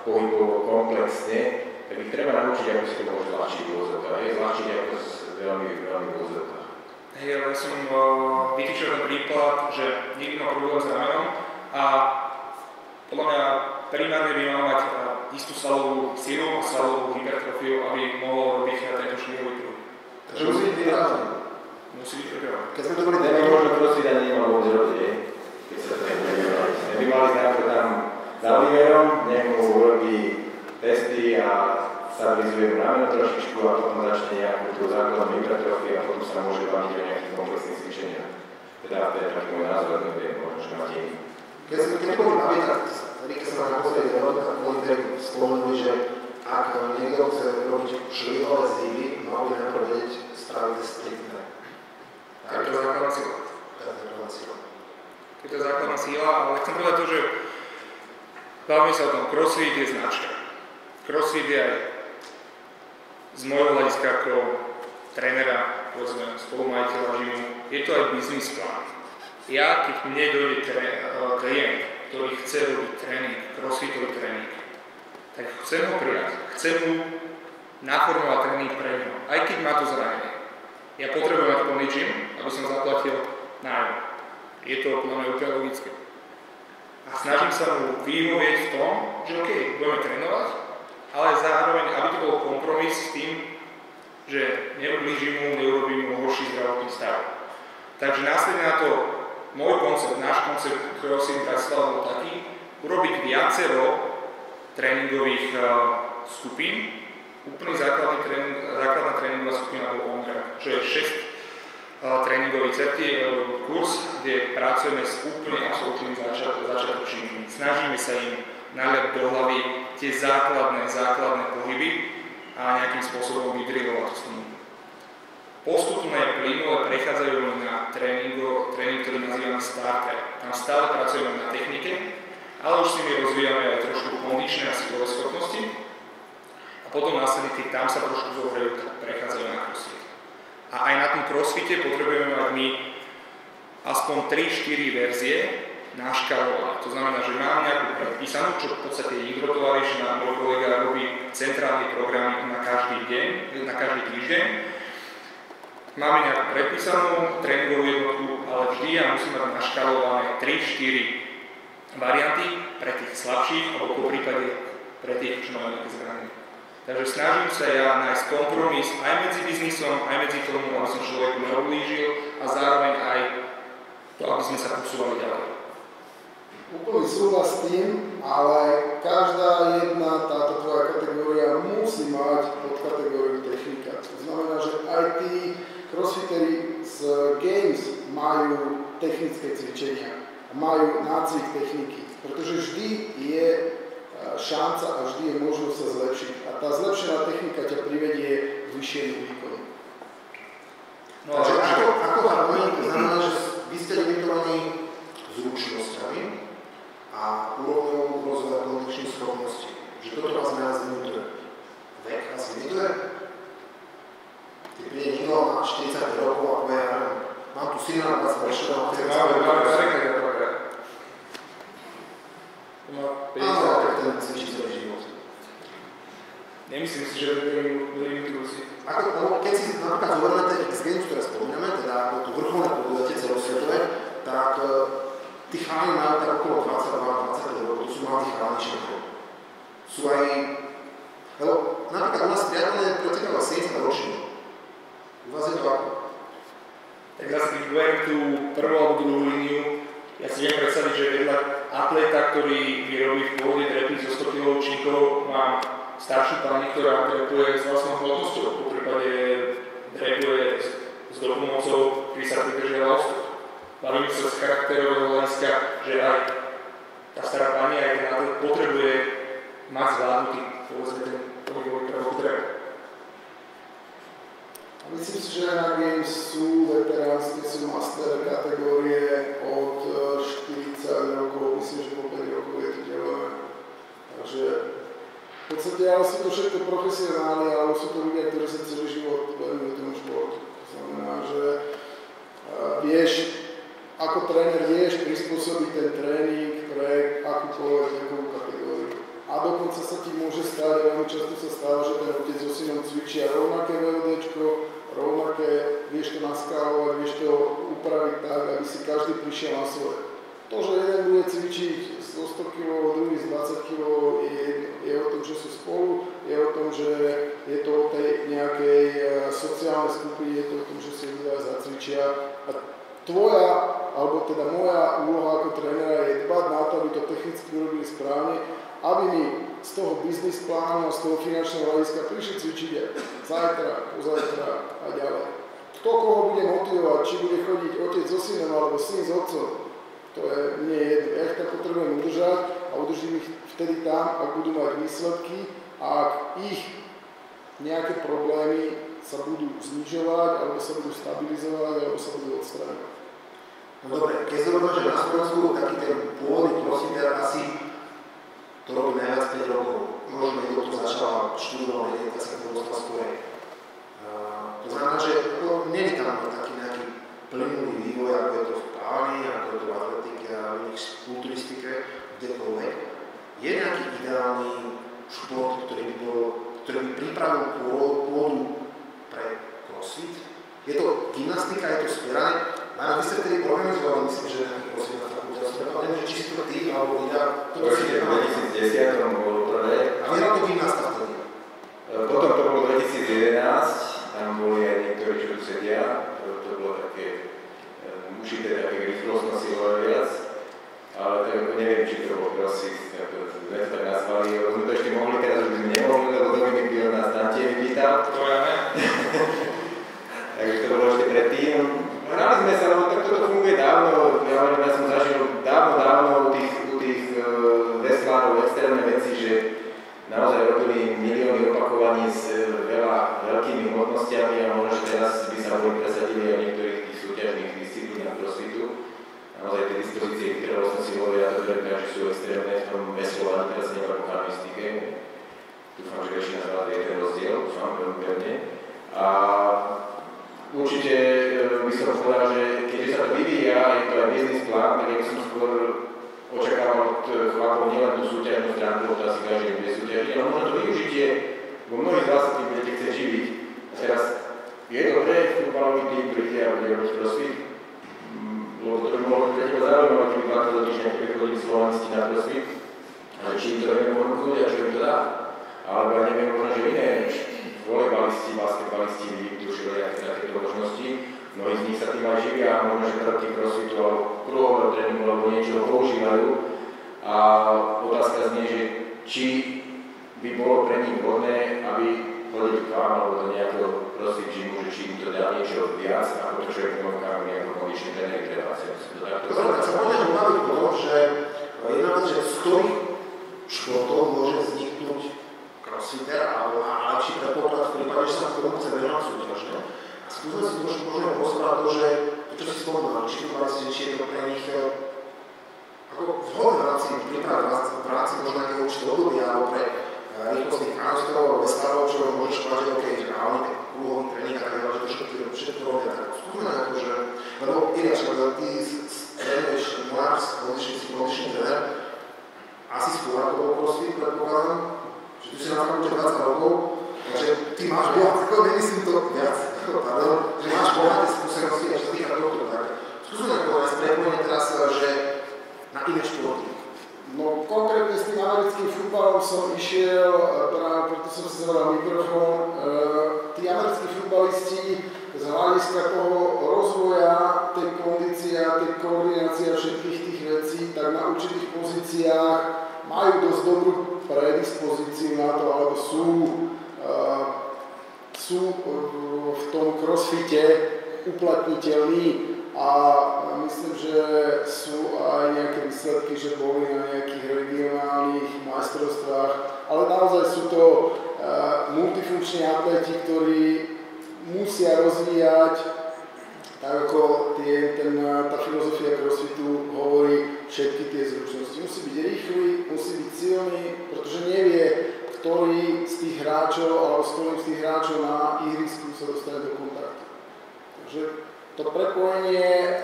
pohybovo komplexne, tak ich treba naučiť, ako si to môže zľahčiť v úvodzovkách. Je zľahčiť ako veľmi v úvodzovkách. Hej, ale ja som vytýčil ten príklad, že niekto má problém s ramenom a podľa mňa primárne by mal mať istú svalovú silu a svalovú hypertrofiu, aby mohol robiť tento šmírový prúd. Takže musí byť pripravený. Musí byť pripravený. Keď sme to boli možno crossfit ani nemal vôbec robiť, keď sa to nebudeme. Neby mali najprv tam za Oliverom, nech mu urobí testy a stabilizuje mu rameno trošičku a potom začne nejakú tú základnú hypertrofiu a potom sa môže baviť o nejakých komplexných cvičeniach. Teda to je taký môj názor, neviem, možno, že máte iný. Keď sme boli baviť, tak Rika sa nám naposledy spomenuli, že ak niekto chce robiť švihové zhyby, mal by najprv vedieť spraviť striktné. Tak je to základná sila. Je to základná sila, ale chcem povedať to, že bavíme sa o tom, crossfit je značka. Crossfit je aj z môjho hľadiska ako trénera, povedzme spolumajiteľa žimu, je to aj biznis plán. Ja, keď mne dojde klient, ktorý chce robiť tréning, crossfitový tréning, tak chcem ho prijať, chcem mu naformovať tréning pre ňo, aj keď má to zranenie. Ja potrebujem mať plný gym, aby som zaplatil nájom. Je to podľa mňa úplne logické. A snažím sa mu vyhovieť v tom, že OK, budeme trénovať, ale zároveň, aby to bol kompromis s tým, že neublížim mu, neurobím mu horší zdravotný stav. Takže následne na to môj koncept, náš koncept CrossFit Bratislava bol taký, urobiť viacero tréningových skupín. Úplný základná tréningová skupina bol OnRamp, čo je 6 tréningový kurz, kde pracujeme s úplne absolútnymi začiatočníkmi. Snažíme sa im naliať do hlavy tie základné pohyby a nejakým spôsobom vydrilovať s nimi. Postupne plynule prechádzajú na tréning, ktorý nazývame starter. Tam stále pracujeme na technike, ale už s nimi rozvíjame aj trošku kondičné a silové schopnosti. A potom následne, keď tam sa trošku zohrajú, tak prechádzajú na crossfit. A aj na tom crossfite potrebujeme mať my aspoň 3-4 verzie naškalovať. To znamená, že mám nejakú predpísanú, čo v podstate Igor to rieši, môj kolega robí centrálny program na každý deň, na každý týždeň. Máme nejakú predpísanú tréningovú jednotku, ale vždy ja musím mať naškalované 3-4 varianty pre tých slabších, alebo po prípade pre tých, čo majú nejaké zranenie. Takže snažím sa ja nájsť kompromis aj medzi biznisom, aj medzi tomu, aby som človeku neublížil a zároveň aj to, aby sme sa posúvali ďalej. Úplný súhlas s tým, ale každá jedna táto tvoja kategória musí mať podkategóriu technika. To znamená, že aj tí crossfiteri z Games majú technické cvičenia, majú nácvik techniky, pretože vždy je šanca a vždy je možnosť sa zlepšiť. A tá zlepšená technika ťa privedie k vyššiemu výkonu. No, takže ako harmonik, to znamená, že vy ste limitovaní zručnosťami a úrovňou rozvoja kondičných schopností. Že toto vás najviac limituje. Vek vás limituje? Keď príde niekto, má 40 rokov a povie, mám tu syna, 20 ročného, ktorý sa áno, tak ten cvičí celý život. Nemyslím si, že to je limitujúci. Keď si napríklad zoberieme tie X Games, ktoré spomíname, teda ako tu vrcholné podujatie celosvetové, tak tí chalani majú tak okolo 22-25 rokov, to sú mladí chalani všetko. Sú aj, lebo napríklad u nás triatlone pretekalo 70 ročných. U vás je to ako? Tak zase, keď budem tú prvú alebo druhú líniu, ja si viem predstaviť, že vedľa atleta, ktorý vyrobí v pôvode drepy zo 100 kg čínkov, mám staršiu pani, ktorá drepuje s vlastnou hmotnosťou, po prípade drepuje s dopomocou, ktorý sa pridržiava osud. Bavím sa z charakterového hľadiska, že aj tá stará pani, aj ten atlet potrebuje mať zvládnutý, povedzme ten pohybový prvotrebu. A myslím si, že na Games sú veteránske, sú master kategórie od 40 rokov, myslím, že po 5 rokov je to delené. Takže v podstate ale sú to všetko profesionáli, ale sú to ľudia, ktorí sa celý život venujú tomu športu. To znamená, že vieš, ako tréner vieš prispôsobiť ten tréning pre akúkoľvek vekovú kategóriu. A dokonca sa ti môže stať, veľmi často sa stáva, že ten otec so synom cvičia rovnaké VODčko, rovnaké, vieš to naskálovať, vieš to upraviť tak, aby si každý prišiel na svoje. To, že jeden bude cvičiť zo 100 kg, druhý z 20 kg, je o tom, že sú spolu, je o tom, že je to o tej nejakej sociálnej skupine, je to o tom, že si ľudia zacvičia. A tvoja, alebo teda moja úloha ako trénera je dbať na to, aby to technicky urobili správne, aby mi z toho biznis plánu a z toho finančného hľadiska prišli cvičiť zajtra, pozajtra a ďalej. Kto koho bude motivovať, či bude chodiť otec so synom alebo syn s otcom, to je mne jedno. Ja ich tak potrebujem udržať a udržím ich vtedy tam, ak budú mať výsledky a ak ich nejaké problémy sa budú znižovať, alebo sa budú stabilizovať, alebo sa budú odstraňovať. No dobre, keď zoberme, že na Slovensku taký ten pôvodný crossfitter asi to robí najviac 5 rokov. Možno niekto to začal študovať, niekto sa to dostal skorej. To znamená, že nie je tam taký nejaký plynulý vývoj, ako je to v plávaní, ako je to v atletike a v iných kulturistike, kdekoľvek. Je nejaký ideálny šport, ktorý by pripravil pôdu pre crossfit? Je to gymnastika, je to spieranie? Mára, vy ste tedy organizovali, myslím, že nejaký crossfit na fakulte. Neviem, či si to ty, alebo Ida. To určite v 2010 bolo prvé. A vy robíte gymnasta vtedy? Potom to bolo 2011, tam boli aj niektorí, čo tu sedia. To bolo také určité také rýchlostno-silové viac. Ale tak ako neviem, či to bolo crossfit, sme to tak nazvali. Sme to ešte mohli, teraz už by sme nemohli, lebo Dominik Biel nás tam tie vypýtal. To ja ne. Takže to bolo ešte predtým. Hrali sme sa, lebo tak toto funguje dávno. Ja som zažil dávno u tých veslárov extrémne veci, že naozaj robili milióny opakovaní s veľa veľkými hmotnostiami a možno, že teraz by sa boli presadili aj v niektorých tých súťažných disciplínach crossfitu. Naozaj tie dispozície vytrvalostno-silové, ja to beriem, že sú extrémne v tom veslovaní, teraz nebavím o karmistike. Dúfam, že väčšina z vás vie ten rozdiel, veľmi pevne. A určite by som povedal, že keďže sa to vyvíja, je to aj biznis plán, tak ja by som skôr očakával od chlapov nielen tú súťažnú stránku, to asi každý bude súťažiť, ale možno to využitie, bo mnohí z vás sa tým budete chcieť živiť. A teraz je dobré futbalový tým príde a bude robiť crossfit? Lebo to by mohlo byť takého zaujímavé, keby 2 do týždňa, keby chodili Slovenci na crossfit, ale či im to vieme ponúknuť a čo im to dá? Alebo ja neviem, možno, že iné volejbalisti, basketbalisti vytušili takéto možnosti. Mnohí z nich sa tým aj živia a možno, že prvky crossfitu alebo kruhového tréningu alebo niečo používajú. A otázka znie, že či by bolo pre nich vhodné, aby chodili k vám alebo do nejakého crossfit gymu, že či im to dá niečo viac ako to, čo je ponúkame ako kondičný tréner kreácia. Dobre, tak sa môžem baviť o tom, že jedna vec, že z ktorých športov môže vzniknúť crossfitter alebo lepší predpoklad v prípade, že sa k tomu chce venovať súťažne. A skúsme si môžeme pozrieť to, že to, čo si spomínal, či je to pre nich ako vhodné v rámci prípravy, v rámci možno nejakého určitého obdobia alebo pre rýchlostných kánostorov alebo vestlárov, čo môžeš povedať, že OK, že hlavne ten kruhový tréning a tak že to všetko robia. Tak skúsme na to, že lebo Iliáš, ty trénuješ Mars, kondičný tréner, asi skôr ako bol crossfit, predpokladám, že ty si na fakulte 20 rokov, takže ty máš bohaté, ako nemyslím to viac, že máš bohaté skúsenosti, čo sa týka tohto, tak skúsme na to aj prepojenie teraz, že na iné športy. No konkrétne s tým americkým futbalom som išiel, práve preto som si zvolal mikrofón. Tí americkí futbalisti z hľadiska toho rozvoja, tej kondície a tej koordinácie všetkých tých vecí, tak na určitých pozíciách majú dosť dobrú predispozíciu na to, alebo sú v tom crossfite uplatniteľní. A myslím, že sú aj nejaké výsledky, že boli na nejakých regionálnych majstrovstvách, ale naozaj sú to multifunkční atleti, ktorí musia rozvíjať, tak ako tá filozofia crossfitu hovorí, všetky tie zručnosti. Musí byť rýchly, musí byť silný, pretože nevie, ktorý z tých hráčov alebo s ktorým z tých hráčov na ihrisku sa dostane do kontaktu. Takže to prepojenie,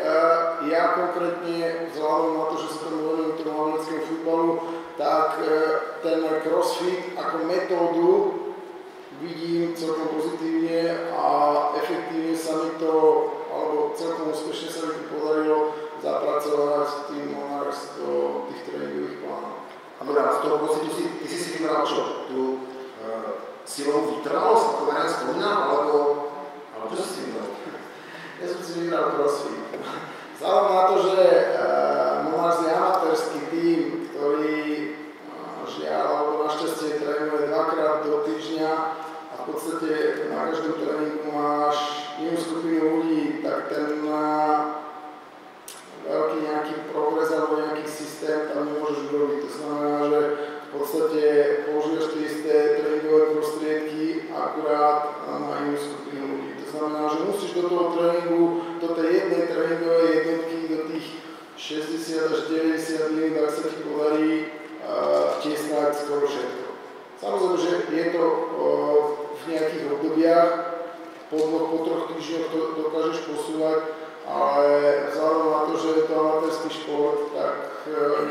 ja konkrétne, vzhľadom na to, že sa tam venujem tomu americkému futbalu, tak ten crossfit ako metódu vidím celkom pozitívne a efektívne sa mi to, alebo celkom úspešne sa mi to podarilo zapracovať tým Monarchs do tých tréningových plánov. A dobrá, z toho pocitu ty si vybral čo? Tú silovú vytrvalosť, ako Marian spomínal, alebo čo si vybral? Ja som si vybral crossfit. Vzhľadom na to, že Monarchs je amatérsky tím, ktorý žiaľ alebo našťastie trénuje 2-krát do týždňa a v podstate na každom tréningu máš inú skupinu ľudí, tak ten veľký nejaký progres alebo nejaký systém tam nemôžeš urobiť. To znamená, že v podstate použiješ tie isté tréningové prostriedky akurát na inú skupinu ľudí. To znamená, že musíš do toho tréningu, do tej jednej tréningovej jednotky, do tých 60 až 90 minút, ak sa ti podarí vtiesnať skoro všetko. Samozrejme, že je to v nejakých obdobiach, po 2-3 týždňoch to dokážeš posúvať, ale vzhľadom na to, že je to amatérsky šport, tak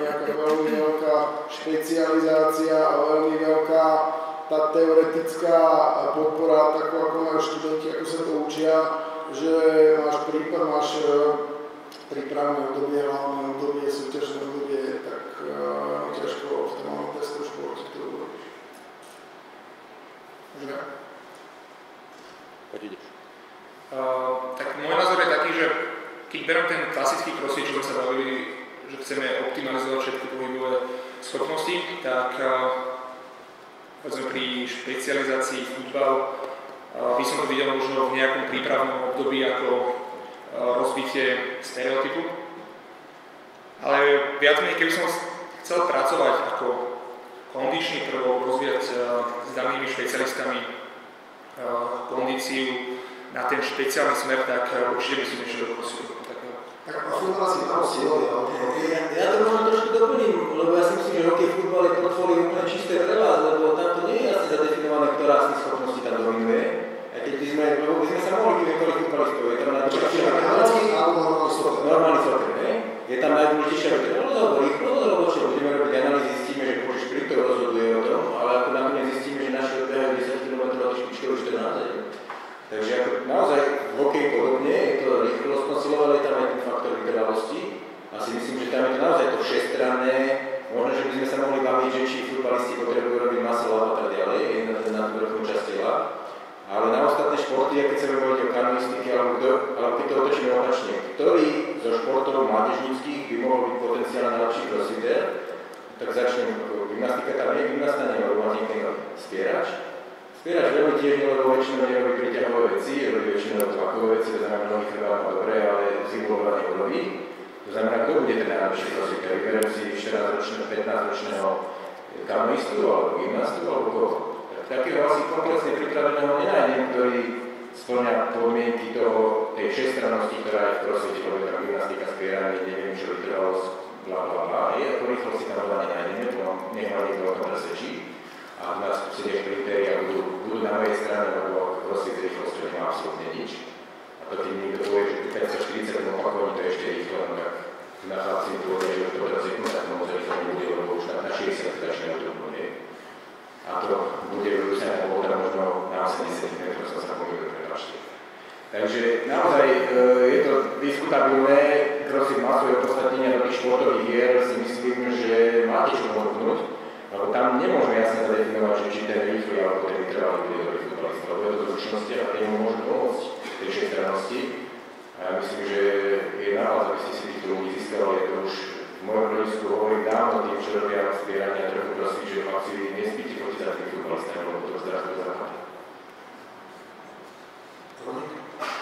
nejaká veľmi veľká špecializácia a veľmi veľká tá teoretická podpora, takú ako majú študenti, ako sa to učia, že máš prípravné obdobie, hlavné obdobie, súťažné obdobie, tak ťažko v tom amatérskom športe to urobíš. Tak môj názor je taký, že keď beriem ten klasický crossfit, čo sme sa bavili, že chceme optimalizovať všetky pohybové schopnosti, tak povedzme pri špecializácii futbal by som to videl možno v nejakom prípravnom období ako rozbitie stereotypu. Ale viac menej, keby som chcel pracovať ako kondičný prvok, rozvíjať s danými špecialistami kondíciu na ten špeciálny smer, tak určite by som išiel do crossfitu. Tak futbal si tam silový, ja to možno trošku doplním, lebo ja si myslím, že hokej futbal je portfólio úplne čisté pre vás, lebo tam to nie je asi zadefinované, ktorá z tých schopností tam dominuje. A keď by sme sa mohli kýmkoliv futbalistov, je to na to, americký alebo normálny Takže ako naozaj v hokeji podobne, je to rýchlostno silové, ale je tam aj ten faktor vytrvalosti. A si myslím, že tam je to naozaj to všestranné. Možno, že by sme sa mohli baviť, že či futbalisti potrebujú robiť muscle up a tak ďalej, na tú vrchnú časť tela. Ale na ostatné športy, keď sa hovoriť o kanoistike, alebo keď to otočíme opačne, ktorý zo športov mládežníckých by mohol byť potenciálne najlepší crossfitter, tak začnem gymnastika, tam je gymnasta, lebo má niekto spierač. Spierač veľmi tiež nie, lebo väčšinou nerobí priťahové veci, robí väčšinou tlakové veci, to znamená, mnohý chrbát má dobre, ale zimbolovanie urobí. To znamená, kto bude ten najlepší crossfitter? Vyberiem si 14-ročného, 15-ročného kanoistu, alebo gymnastu, alebo koho? Takého asi komplexne pripraveného nenájdem, ktorý spĺňa podmienky tej všestrannosti, ktorá je v crossfite, lebo tam gymnastika, spieranie, neviem čo, vytrvalosť, blablabla. Ako rýchlo si tam veľa nenájdeme, to nech ma niekto o tom presvedčí. A u nás sedia šprintéri a budú na mojej strane, lebo crossfit s rýchlosťou nemá absolútne nič. A to keď niekto povie, že 540 opakovaní to je ešte rýchlo, no tak na chlapci mi povedia, že už to teraz sekúnd, tak to moc rýchlo nebude, lebo už na 60 začne autobúne. A to bude sa bol tam možno na 80 metrov, som sa pomýlil, prepáčte. Takže naozaj je to diskutabilné, crossfit má svoje opodstatnenie do tých športových hier, si myslím, že máte čo ponúknuť, lebo tam nemôžeme jasne zadefinovať, že či ten rýchly alebo ten vytrvalý bude dobrý futbalista, lebo je to zručnosti a tej mu môžu pomôcť v tej všestrannosti. A ja myslím, že je na vás, aby ste si týchto ľudí získali, je to už v mojom rodisku hovorím dávno tým, čo robia spierania a trochu crossfit, že chlapci nespíte fotiť za tým futbalistami, lebo to zdražuje západ.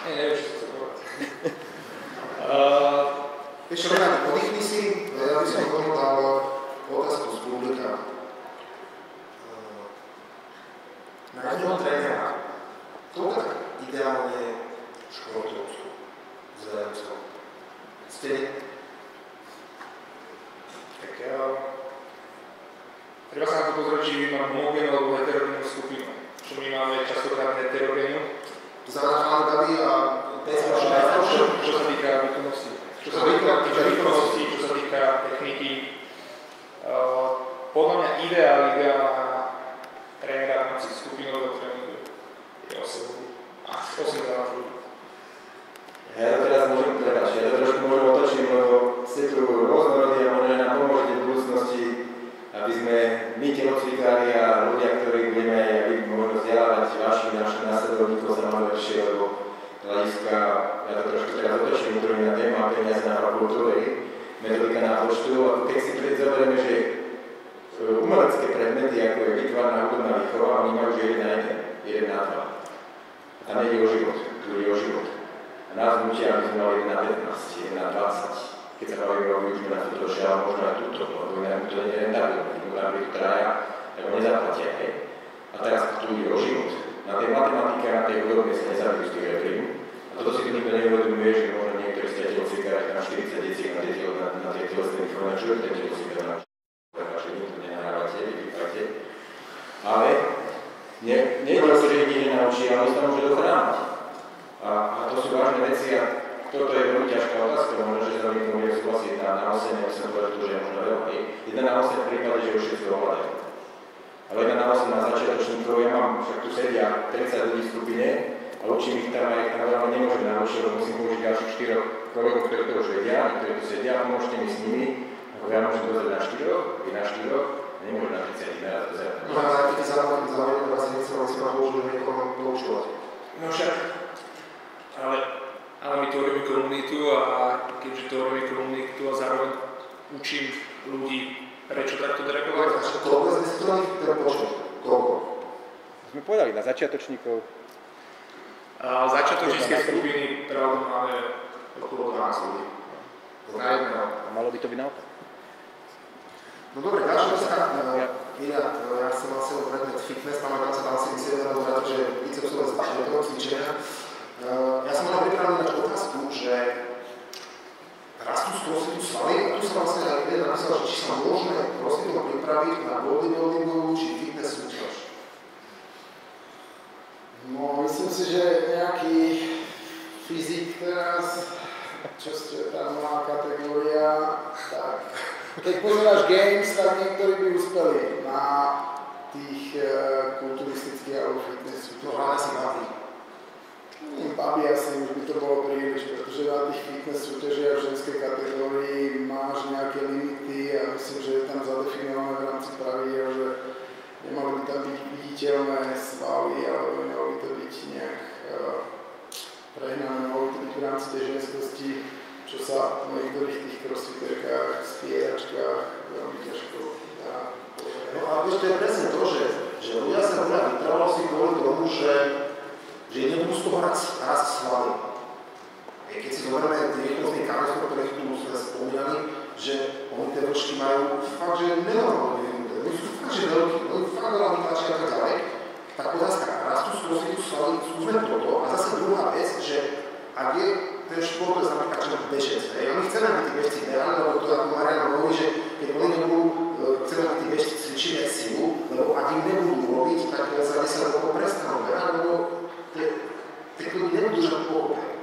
Neviem, čo sa povedať. Vieš čo, Renát, oddychni si, ja by som tomu dal otázku z publika. Na jedného trénera, koľko tak ideálne športovcov zvedajúcov? Ste? Tak treba sa na to pozrieť, či mám homogénnu alebo heterogénnu skupinu. Čo my máme častokrát heterogénnu. Zanachal Gabi a Čo sa týka výkonnosti. Čo sa týka techniky. Podľa mňa ideálna trénera v rámci skupinového tréningu je 8 ľudí. Ja to teraz trošku môžem otočiť, lebo ste tu rôznorodí a možno nám pomôžete v budúcnosti, aby sme my telocvikári a ľudia, ktorí budeme možno vzdelávať našich následovníkov sa mnoho lepšie, lebo hľadiska, ja to trošku teraz otočím, útrovňa téma, peniaze na fakultúry, metodika na počtu, a keď si zoberieme, že umelecké predmety, ako je výtvarná hudobná výchova, oni majú že 1 na 2. Tam nejde o život, tu ide o život. A nás nutia, aby sme mali 1 na 15, 1 na 20. Keď sa bavíme o výučbe na toto šia, možno aj túto, lebo inak to nie je rentabilné. Keď tam prídu traja, tak ho nezaplatia, hej. A teraz tu ide o život. Na tej matematike a na tej hudobne sa nezabijú z tých reprín. A toto si tu nikto neuvedomuje, že možno niektorí ste telocvikári, tam 40 detí na tie telesné výchovné, čo je ten telocvikár na že nikto nenahrávate, vypýtate. Ale nie je to, že ich nič nenaučí, ale oni sa môže dochrániť. A to sú vážne veci a toto je veľmi ťažká otázka, možno, že sa niekto bude súhlasiť na 8, ja som povedal, že je možno veľa. 1 na 8 v prípade, že už všetko ovládajú. Ale 1 na 8 na začiatočníkov, ja mám, však tu sedia 30 ľudí v skupine a učím ich tam aj tam veľmi nemôžem naučiť, lebo musím použiť ďalších 4 kolegov, ktorí to už vedia, ktorí tu sedia a pomôžte mi s nimi. Ako ja môžem dozrieť na 4, vy na 4, nemôžem na 30 naraz dozrieť. No a aj keď zároveň vlastne nechcel si ma použiť niekoho poučovať. No však, ale my tvoríme komunitu a keďže tvoríme komunitu a zároveň učím ľudí, prečo takto drekovať. Koľko sme si to teda počuť? Koľko? Sme povedali, na začiatočníkov. Začiatočnícke skupiny pravdu máme okolo 12 ľudí. Na jedného. A malo by to byť naopak. No dobre, ďalšia otázka. Inak, ja som vlastne predmet fitness, pamätám sa, tam si vysvetlil na to, že bicepsové cvičenia. Ja som mal pripravený na otázku, že rastú z crossfitu svaly a tu sa vlastne aj jeden napísal, že či sa môžeme crossfitom pripraviť na bodybuildingovú či fitness súťaž. No, myslím si, že nejaký fyzik teraz, čo ste tam má kategória, tak keď pozeráš games, tak niektorí by uspeli na tých kulturistických alebo fitness súťažách. No, hlavne si baví. babi asi už by to bolo príliš, pretože na tých fitness súťažiach v ženskej kategórii máš nejaké limity a myslím, že je tam zadefinované v rámci pravidiel, že nemali by tam byť viditeľné svaly, alebo nemalo by to byť nejak prehnané, malo by to byť v rámci tej ženskosti, čo sa v niektorých tých crossfiterkách, spieračkách veľmi ťažko dá. No a vieš, to je presne to, že ľudia sa veľa vytrvalosti kvôli tomu, že nebudú z toho raz svaly. Keď si zoberieme tie rôzne kamery, ktoré tu sme spomínali, že oni tie vršky majú fakt, že nenormálne vyvinuté. Oni sú fakt, že veľký, oni fakt veľa vytlačia a tak ďalej. Tak otázka, rastú skôr tú svaly, skúsme toto. A zase druhá vec, že ak je ten šport, to je napríklad čo bežec, my chceme, aby tí bežci behali, lebo to ako Marian hovorí, že keď oni nebudú, chceme, aby tí bežci cvičili aj silu, lebo ak im nebudú robiť, tak za 10 rokov prestanú behať, lebo tie ľudí nebudú žiť pochopení.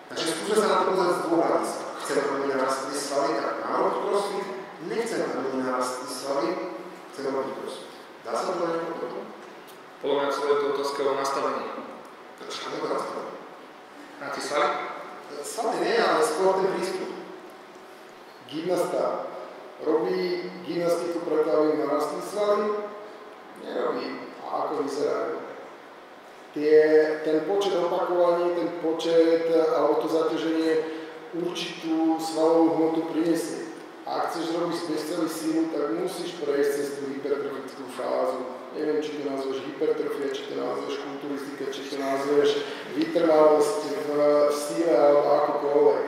Takže skúsme sa na to pozrieť z dvoch hľadisk. Chceme, aby oni narastli svaly, tak máme robiť crossfit, nechceme, aby oni narastli svaly, chceme robiť crossfit. Dá sa to nejako toto? Podľa mňa celé to otázka o nastavení. Prečo to nastavenie? Na tie svaly? Svaly nie, ale skôr ten prístup. Gymnasta robí gymnastiku preto, aby narastli svaly? Nerobí. A ako vyzerajú? Ten počet opakovaní, ten počet alebo to zaťaženie určitú svalovú hmotu prinesie. A ak chceš robiť speciálny silu, tak musíš prejsť cez tú hypertrofickú fázu. Neviem, či to nazveš hypertrofia, či to nazveš kulturistika, či to nazveš vytrvalosť v síle alebo akokoľvek.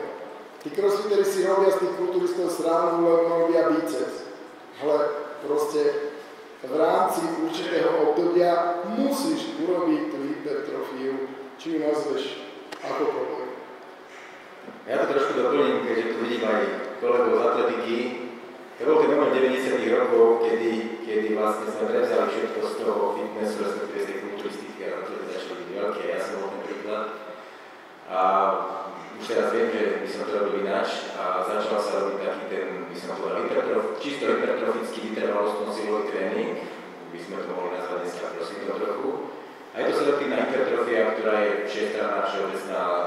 Tí crossfiteri si robia z tých kulturistov srandu, lebo robia biceps. Ale proste v rámci určitého obdobia musíš urobiť tú hypertrofiu, či ju nazveš akokoľvek. Ja to trošku doplním, keďže tu vidím aj kolegov z atletiky. To bol ten moment 90. rokov, kedy vlastne sme prevzali všetko z toho fitnessu, respektíve z tej kulturistiky a atlety začali byť veľké. Ja som bol ten príklad. A už teraz viem, že by som to robil ináč a začal sa robiť taký ten, by som to povedal, čisto hypertrofický vytrvalostno-silový tréning, by sme to mohli nazvať dneska crossfitom trochu. A je to selektívna hypertrofia, ktorá je všestranná, všeobecná a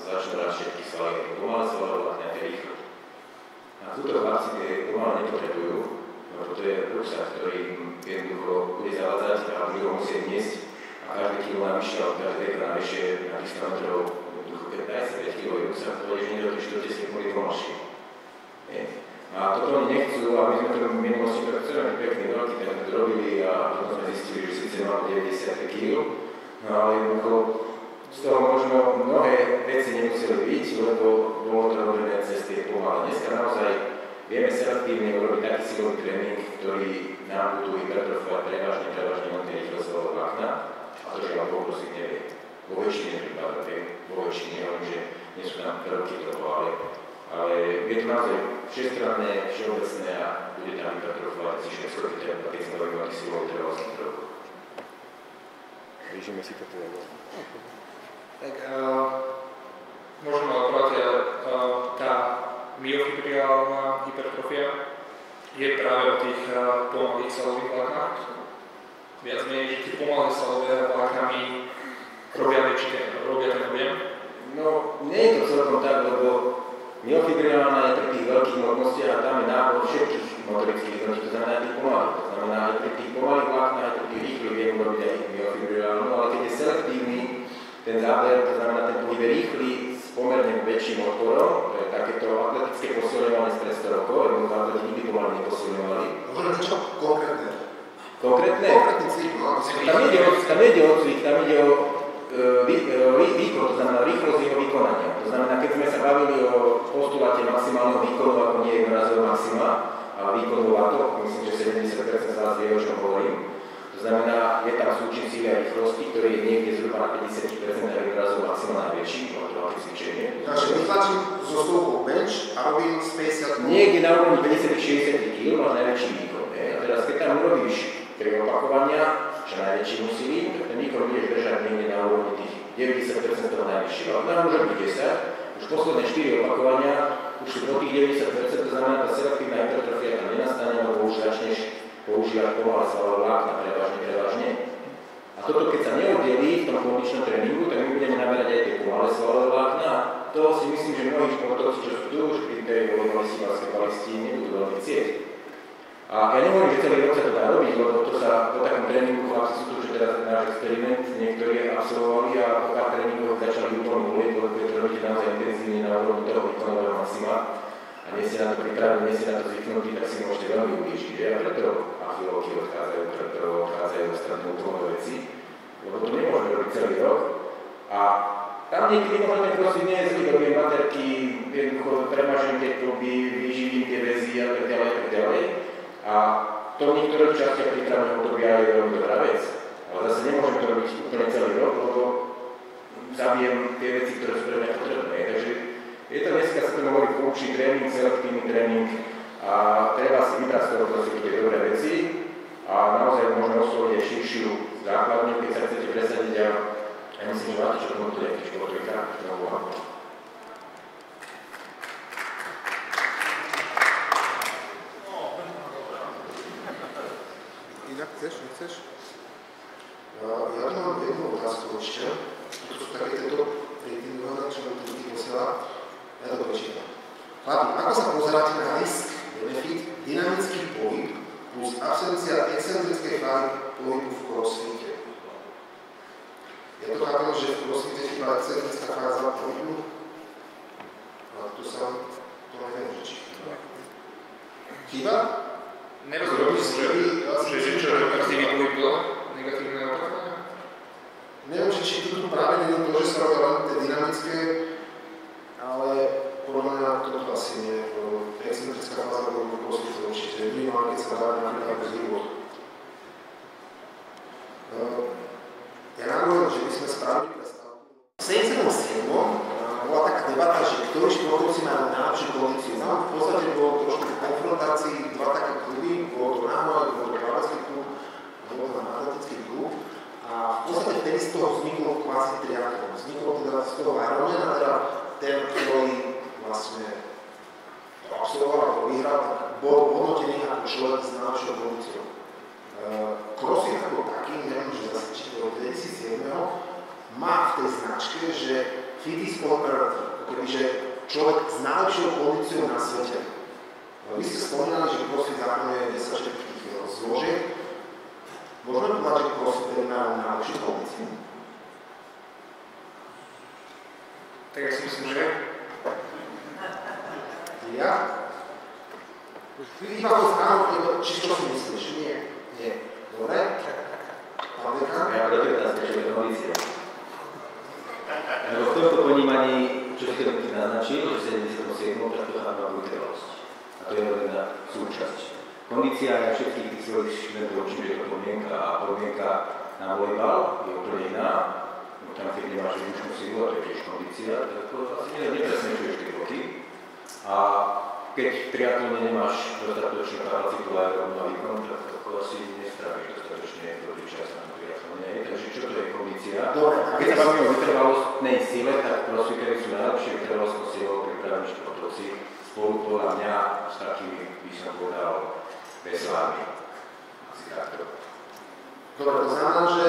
začnú rád všetky svaly, pomalé svaly, vlákne tie rýchlo. A túto chlapci tie pomalé nepotrebujú, lebo to je ruksák, ktorý im jednoducho bude zavádzať a budú ho musieť niesť a každé kilo navyššie, alebo každé deka navyššie na 300 metrov, jednoducho keď daj si 5 kg ruksák, to je, že nedotiš 4 sekundy pomalšie. A toto oni nechcú a my sme to v minulosti tak celé pekný veľký, tak sme to robili a potom sme zistili, že síce máme 90 kg, no ale jednoducho z toho možno mnohé veci nemuseli byť, lebo bolo to robené cez tie pomalé. Dneska naozaj vieme selektívne urobiť taký silový tréning, ktorý nám budú hypertrofovať prevažne len tie rýchlosťové vlákna a to, že vám poprosiť nevie. Vo väčšine prípadov, vo väčšine hovorím, že nie sú tam prvky toho, ale je to naozaj všestranné, všeobecné a bude tam hypertrofovať si všetko, keď sa bavíme o tých silových trvalostných trochoch. Vyžíme si to tu nebo. Tak môžeme odpovedať, tá myofibriálna hypertrofia je práve o tých pomalých svalových vláknach. Viac menej, že tie pomalé svalové vláknami robia ten objem. No, nie je to celkom tak, lebo myofibrilálna je pri tých veľkých hmotnostiach a tam je nábor všetkých motorických jednotiek, to znamená aj tých pomalých. To znamená aj pri tých pomalých vláknach, aj pri tých rýchlych viem urobiť aj myofibrilálnu, ale keď je selektívny ten záber, to znamená ten pohyb je rýchly s pomerne väčším odporom, to je takéto atletické posilňovanie z 100 rokov, lebo atleti nikdy pomaly neposilňovali. Možno niečo konkrétne. Konkrétne? Konkrétny cvik, no. Tam ide o cvik, tam ide o výkon, to znamená rýchlosť jeho vykonania. To znamená, keď sme sa bavili o postuláte maximálneho výkonu, ako nie jednorazového maxima, a výkonu vátok, myslím, že 70% z vás vie, o čom hovorím. To znamená, je tam súčin síly a rýchlosti, ktorý je niekde zhruba na 50% jednorazového maxima najväčší, to cvičenie. Takže vytlačím zo stolkou bench a robím z 50 kg. Niekde na úrovni 50-60 kg máš najväčší výkon. A teraz, keď tam urobíš 3 opakovania, čo najväčší musí byť, tak ten výkon budeš držať niekde na úrovni tých 90% toho najvyššieho. A tam môže byť 10, už posledné 4 opakovania, už sú po tých 90%, to znamená, tá selektívna hypertrofia tam nenastane, lebo už začneš používať pomalé svalové vlákna prevažne. A toto, keď sa neoddelí v tom kondičnom tréningu, tak my budeme naberať to si myslím, že mnohí športovci, čo sú tu, šprintery, volejbalisti, basketbalisti, nebudú veľmi chcieť. A ja nehovorím, že celý rok sa to dá robiť, lebo to sa po takom tréningu chlapci sú tu, že teraz náš experiment niektorí absolvovali a po pár tréningoch začali úplne volieť, lebo keď to robíte naozaj intenzívne na úrovni toho výkonového maxima a nie ste na to pripravení, nie ste na to zvyknutí, tak si môžete veľmi ublížiť, že? A preto achilovky odchádzajú, preto odchádzajú ostatné úkolové veci, lebo to nemôžeme robiť celý rok. A tam niekedy možno ten crossfit nie je zlý, robím baterky, jednoducho premažím tie kluby, vyživím tie väzy a tak ďalej, tak ďalej. A to v niektorých častiach prípravného obdobia je veľmi dobrá vec. Ale zase nemôžem to robiť úplne celý rok, lebo zabijem tie veci, ktoré sú pre mňa potrebné. Takže je to dneska, sa tomu hovorí funkčný tréning, selektívny tréning a treba si vybrať z toho crossfitu tie dobré veci a naozaj môžeme osloviť aj širšiu základňu, keď sa chcete presadiť a ja myslím, že máte čo tomu to nejaký športový charakter. Inak chceš, nechceš? Ja tu mám jednu otázku ešte. To sú také tieto ratingované, čo mám tu posiela. Ja to prečítam. Chlapi, ako sa pozeráte na risk, benefit, dynamický pohyb plus absencia excentrickej fázy pohybu v crossfite? Ja to chápem, že v crossfite chýba excentrická fáza pohybu. A tu sa to neviem, že či chýba. Chýba? Nerozumiem, že čo negatívny pohyb do negatívneho opakovania? Neviem, či tu práve nie je to, že sa robia len tie dynamické, ale podľa mňa toto asi nie. Excentrická fáza pohybu v crossfite určite minimálne, keď sa dá napríklad bez vývod. Ja navrhujem, že by sme spravili prestávku. V 77. bola taká debata, že ktorí športovci majú najlepšiu kondíciu. No, v podstate bolo trošku v konfrontácii dva také kluby, bolo to náhľad, bolo to plavecký klub, bolo to atletický klub. A v podstate vtedy z toho vzniklo kvázi triatlon. Vzniklo teda z toho Ironman a teda ten, ktorý vlastne to absolvoval a to vyhral, bol hodnotený ako človek s najlepšou kondíciou. Crossfit ako taký, neviem, že zase či to od 2007. má v tej značke, že fit is operator, kebyže človek s najlepšou kondíciou na svete. Vy ste spomínali, že crossfit zahrnuje 10 všetkých zložiek. Môžeme povedať, že crossfit majú najlepšiu kondíciu? Tak ja si myslím, že Ja? Iba to áno, či čo si myslíš? Nie. Nie. Dobre? Pavlika? Ja preto je otázka, že je to kondícia. Lebo v tomto ponímaní, čo si to naznačil, že 77. tak to chápem ako vytrvalosť. A to je len jedna súčasť. Kondícia ja všetkých tých svojich študentov učím, že je to podmienka a podmienka na volejbal je úplne iná. No tam keď nemáš výbušnú silu, a to je tiež kondícia, tak to asi nepresnečuješ tie bloky. A keď v triatlone nemáš dostatočnú kapacitu aeróbnu a výkon, tak to asi nestravíš dostatočne dobrý čas na triatlone. Takže čo to je kondícia? A keď sa bavíme o vytrvalostnej sile, tak crossfitery sú najlepšie vytrvalostnou silou pripravení športovci spolu podľa mňa s takými, by som povedal, veslami. Asi takto. Dobre, to znamená, že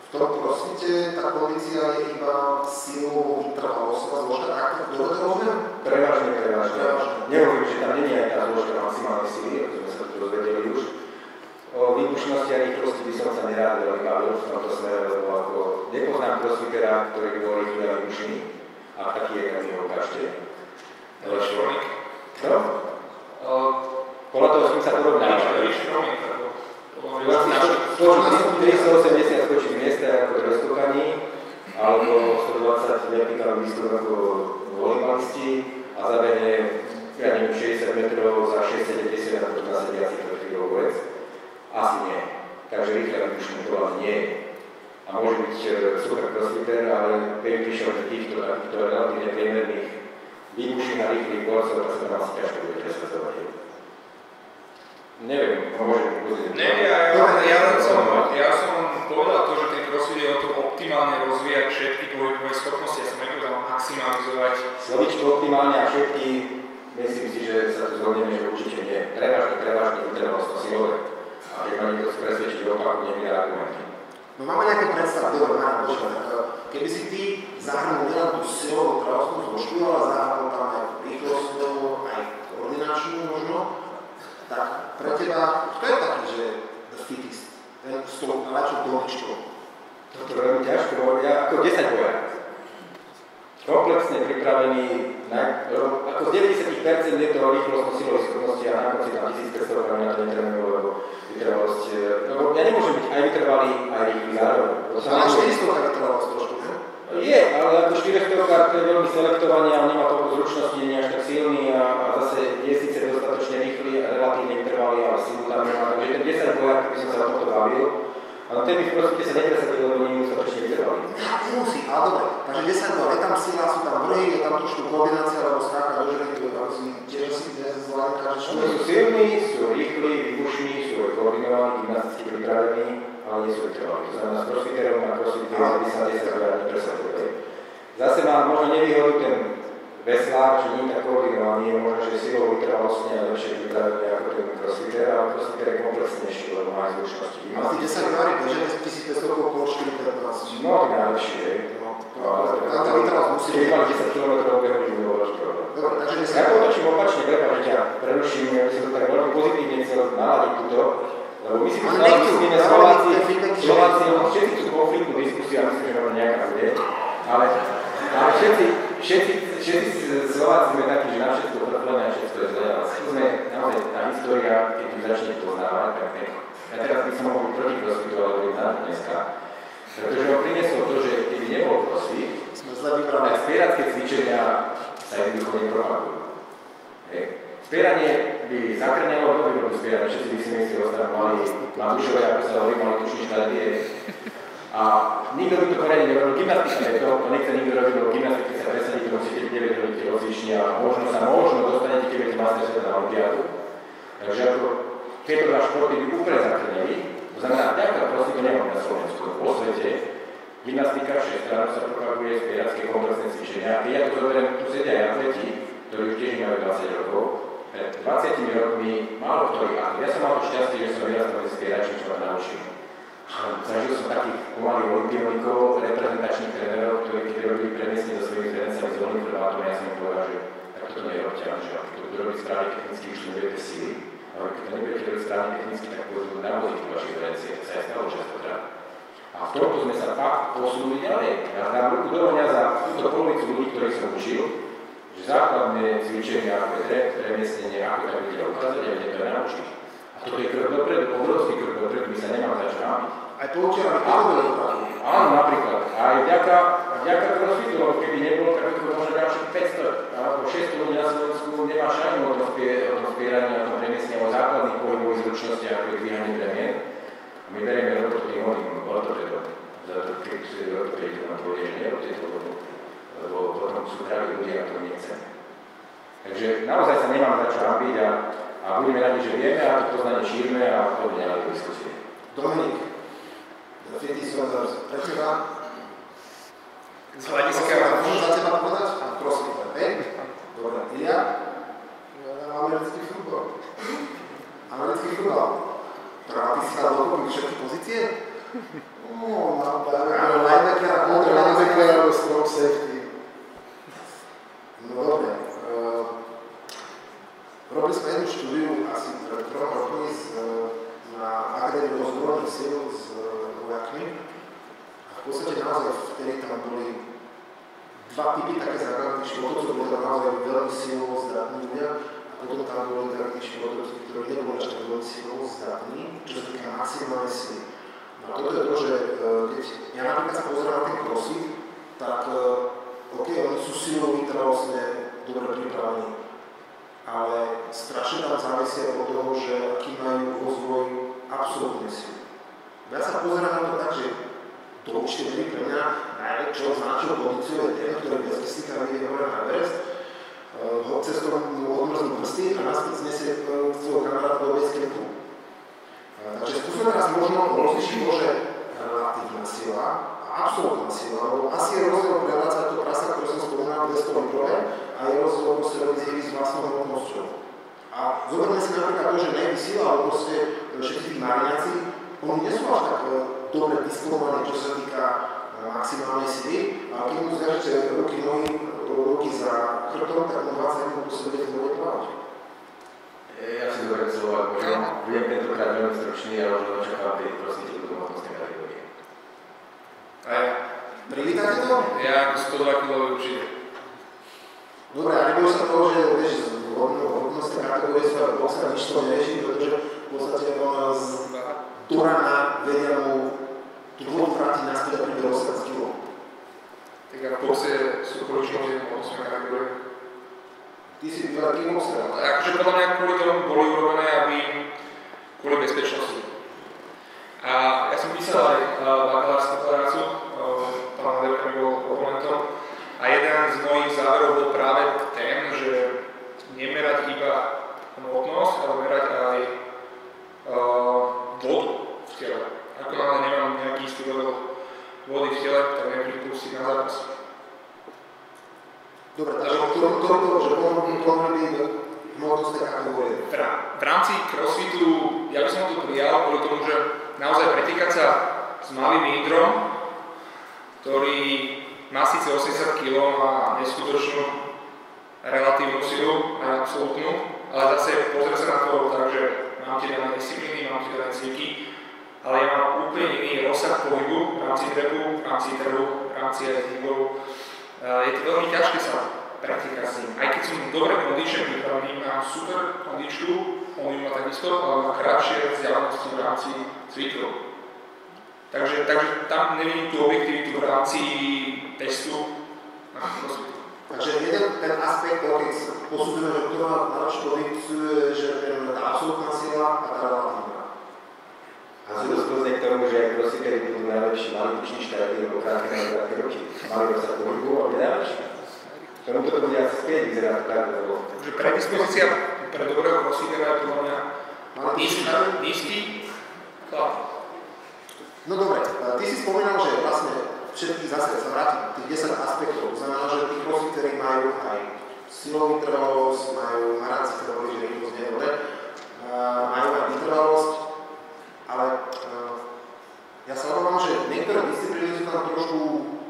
v tom crossfite tá kondícia je iba silou vytrvalostná zložka, takto dobre to rozumiem? Prevažne. Nehovorím, že tam nie je aj tá zložka maximálnej sily, ako sme sa tu dozvedeli už. O výbušnosti a rýchlosti by som sa nerád veľmi bavil v tomto smere, lebo ako nepoznám crossfitera, ktorý by bol rýchly a výbušný. A taký je, tak mi ho ukážte. Štromík. No? Podľa toho, s kým sa porovnáš. Štromík. Vlastne 380 skočí z miesta ako rozkokaní, alebo 120 vertikálnych výstup ako volejbalisti a zabehne, ja neviem, 60 metrov za 670 ako na sediaci profilovú vec. Asi nie. Takže rýchle výbušný podľa nie je. A môže byť super crossfiter, ale keď prišiel do týchto relatívne priemerných výbušných a rýchlych borcov, tak sa tam asi ťažko bude presadzovať. Neviem, môžem pozrieť. Ja som povedal to, že ten crossfit je o tom optimálne rozvíjať všetky pohybové schopnosti. Ja som nepovedal maximalizovať. Slovičko optimálne a všetky, myslím si, že sa tu zhodneme, že určite nie. Prevažne vytrvalostno silové. A keď ma niekto chce presvedčiť o opaku, nech mi dá argumenty. No máme nejaké predstavy, dobre, keby si ty zahrnul nielen tú veľmi ťažko, ja ako 10 bojár. Komplexne pripravený, ako z 90% je to rýchlostno silovej schopnosti a na konci tam 1500 km na to netrenujú, lebo vytrvalosť, lebo ja nemôžem byť aj vytrvalý, aj rýchly zároveň. Ale 400 vytrvalosť trošku, ne? Je, ale ako 400-kár to je veľmi selektovaný a nemá toľko zručnosti, nie je až tak silný a zase je síce dostatočne rýchly a relatívne vytrvalý, ale silu tam nemá, takže ten 10 bojár, keby som sa o tomto bavil, ale ten by v proste sa nepresadil, lebo nie je dostatočne vytrvalý. Nemusí, ale dobre, takže 10 bojár, je tam sila, sú tam vrhy, je tam trošku koordinácia, alebo skáka do ženy, tam si tiež si dnes zvládne každý človek. Sú silní, sú rýchli, vybušní, sú aj koordinovaní, gymnasticky pripravení, ale nie sú vytrvalí. To znamená, z crossfiterov na crossfiterov by sa 10 bojár nepresadil. Zase má možno nevýhodu ten veslár, že nie je tak koordinovaný, je možno, že silovo vytrvalostne a lepšie pripravený ako ten crossfiter, ale crossfiter je komplexnejší, lebo má aj zručnosti. A tí 10 bojár bežia 1500 okolo 4-15. No, tak najlepší, hej. Tam tá vytrvalosť musí byť. Keď mali 10 km obehu, že by bol veľký problém. Dobre, takže 10 Ja potočím opačne, prepáč, že ťa preruším, ja by som to tak veľmi pozitívne chcel naladiť túto, lebo my si tu stále myslíme Slováci, všetci tú konfliktnú diskusiu, a myslím, že možno nejaká bude, ale všetci Slováci sme takí, že na všetko trplené a všetko je zle, ale skúsme naozaj tá história, keď ju začne poznávať, tak ja teraz by som mohol byť proti crossfitu, ale budem na dneska, pretože on priniesol to, že keby nebol crossfit, tak spieracké cvičenia sa jednoducho nepropagujú. Spieranie by zakrňalo, to by bolo spieranie, všetci by si mysleli, že mali Matúšové, ako sa hovorí, mali tučný štádie. A nikto by to poriadne nerobil, gymnastika je to nechce nikto robiť, lebo gymnastiky sa presadí, to musíte byť 9 hodín rozlišní a možno dostanete, keď budete master sveta na olympiádu. Takže ako tieto dva športy by úplne zakrňali, to znamená, vďaka proste to nemám na Slovensku, vo svete, gymnastika všestranno sa propaguje, spieracké komplexné cvičenia. Keď ja to zoberiem, tu sedia aj atleti, ktorí už tiež majú 20 rokov, pred 20 rokmi málo ktorý atlet. Ja som mal to šťastie, že som vyrastal medzi spieračmi, čo ma naučil. Zažil som takých pomalých olympionikov, reprezentačných trénerov, ktorí keď robili premiesne so svojimi trénercami z voľným trvátom, ja som im povedal, že takto to nerobte, že ak to budú robiť správne technicky, už nebudete síly, ale keď to nebudete robiť správne technicky, tak budú navodiť tu vašich zverencie, to sa aj stalo častokrát. A v tomto sme sa fakt posunuli ďalej. Ja dám ruku do ohňa za túto polovicu ľudí, ktorých som učil, že základné cvičenia, ako je premiesnenie, ako to budete ukázať a budete to naučiť. A toto je krok dopredu, obrovský krok dopredu, my sa nemáme začať hábiť. Aj poučená by to bolo. Áno, napríklad. Aj vďaka crossfitu, lebo keby nebolo, tak by to možno ďalších 500 alebo 600 ľudí na Slovensku nemá šajnu o tom spieraní, o tom premiesnení, o základných pohybových zručnostiach, ako je dvíhanie premien. A my berieme tým ortopedom. Za to, keď si ortopedom nám povie, že nerobte to, lebo potom sú zdraví ľudia, ktorí nechceme. Takže naozaj sa nemáme začať hábiť a budeme radi, že vieme a to poznanie šírme a poďme ďalej do diskusie. Dominik, Fitness Wonders, pre teba? Z hľadiska... Môžem za teba povedať? Crossfit, hej? Dobre, Ilia? Americký futbal. Americký futbal. Ty si dal dokopy všetky pozície? No, linebacker a linebacker alebo strong safety. No dobre. Robili sme jednu štúdiu asi pred 3 rokmi na Akadémiu ozbrojených síl s vojakmi. A v podstate naozaj vtedy tam boli dva typy také základných športovcov, boli tam naozaj veľmi silovo zdatní ľudia. A potom tam boli takí športovci, ktorí neboli až tak veľmi silovo zdatní, čo sa týka maximálnej sily. No a toto je to, že keď ja napríklad sa pozerám na ten crossfit, tak oni sú silovo vytrvalostne dobre pripravení. Ale strašne tam závisí od toho, že aký majú rozvoj absolútne síly. Ja sa pozerám na to tak, že to určite nie pre mňa najväčšou značnou kondíciou je ten, ktorý bez kyslíka vyjde hore na Everest, cestou mu odmrzli prsty a naspäť znesie svojho kamaráta do base campu. Takže skúsme teraz možno rozlišiť môže relatívna sila a absolútna sila, lebo asi je rozdiel prevrácať to prasa, ktoré som spomínal v deskovej prove, a je rozdiel proste robiť hry s vlastnou hmotnosťou. A zoberme si napríklad to, že nejde sila, alebo proste všetci tí mariňaci, oni nie sú až tak dobre disponovaní, čo sa týka maximálnej sily, ale keď mu zgažete ruky za chrbtom, tak na 20 minút si budete môcť plávať. Ja si dobre slova, budem tentokrát veľmi stručný a už očakávam tej prosíte do hmotnostnej kategórie. A ja. Privítate to? Ja 102 kg určite. Dobre, a neboj sa toho, že vieš, v hodnostnej kategórii sa boxa nič to nerieši, pretože v podstate on z Turana vedia mu tú vodu vrátiť naspäť a príde 18 kg. Tak a v boxe sú količnosti v hodnostnej kategórii. Ty si bývalý kickboxer. Akože podľa mňa kvôli tomu boli urobené, aby kvôli bezpečnosti. A ja som písal aj bakalárskú prácu, pán Maderka mi bol oponentom, a jeden z mojich záverov bol práve ten, že nemerať iba hmotnosť, ale merať aj vodu v tele. Ako náhle nemám nejaký istý level vody v tele, tak neviem pripustiť na zápas. Dobre, takže ktorý by hmotnostnej kategórie? V rámci crossfitu, ja by som to prijal kvôli tomu, že naozaj pretekať sa s malým Indrom, ktorý má síce 80 kg a neskutočnú relatívnu silu, aj absolútnu, ale zase pozrieť sa na to tak, že mám tie dané disciplíny, mám tie dané cviky, ale ja mám úplne iný rozsah pohybu v rámci drepu, v rámci trhu, v rámci aj hýbov. Je to veľmi ťažké sa pretekať s ním. Aj keď som dobre kondične pripravený, mám super kondičku, on ju má takisto, ale má krátšie vzdialenosti v rámci cvikov. Takže tam nevidím tú objektivitu v rámci testu na crossfitu. Takže jeden ten aspekt, keď posudzujeme, že kto má najlepší pohyb, že tá absolútna sila a tá relatívna. A sú rozprostne k tomu, že aj crossfitery budú najlepší, mali tučný štarty, alebo krátke na krátke roky. Mali rozsah pohybu a bude najlepší. Tomu toto bude asi späť vyzerá tak, lebo... Takže predispozícia pre dobrého crossfitera je podľa mňa nízky chlap. No dobre, ty si spomínal, že vlastne všetkých zase sa vrátim, tých 10 aspektov. Znamená, že tí crossfitery majú aj silovú vytrvalosť, majú naráci, ktoré boli, že rýchlosť nie je dobre, majú aj vytrvalosť, ale ja sa obávam, že niektoré disciplíny sú tam trošku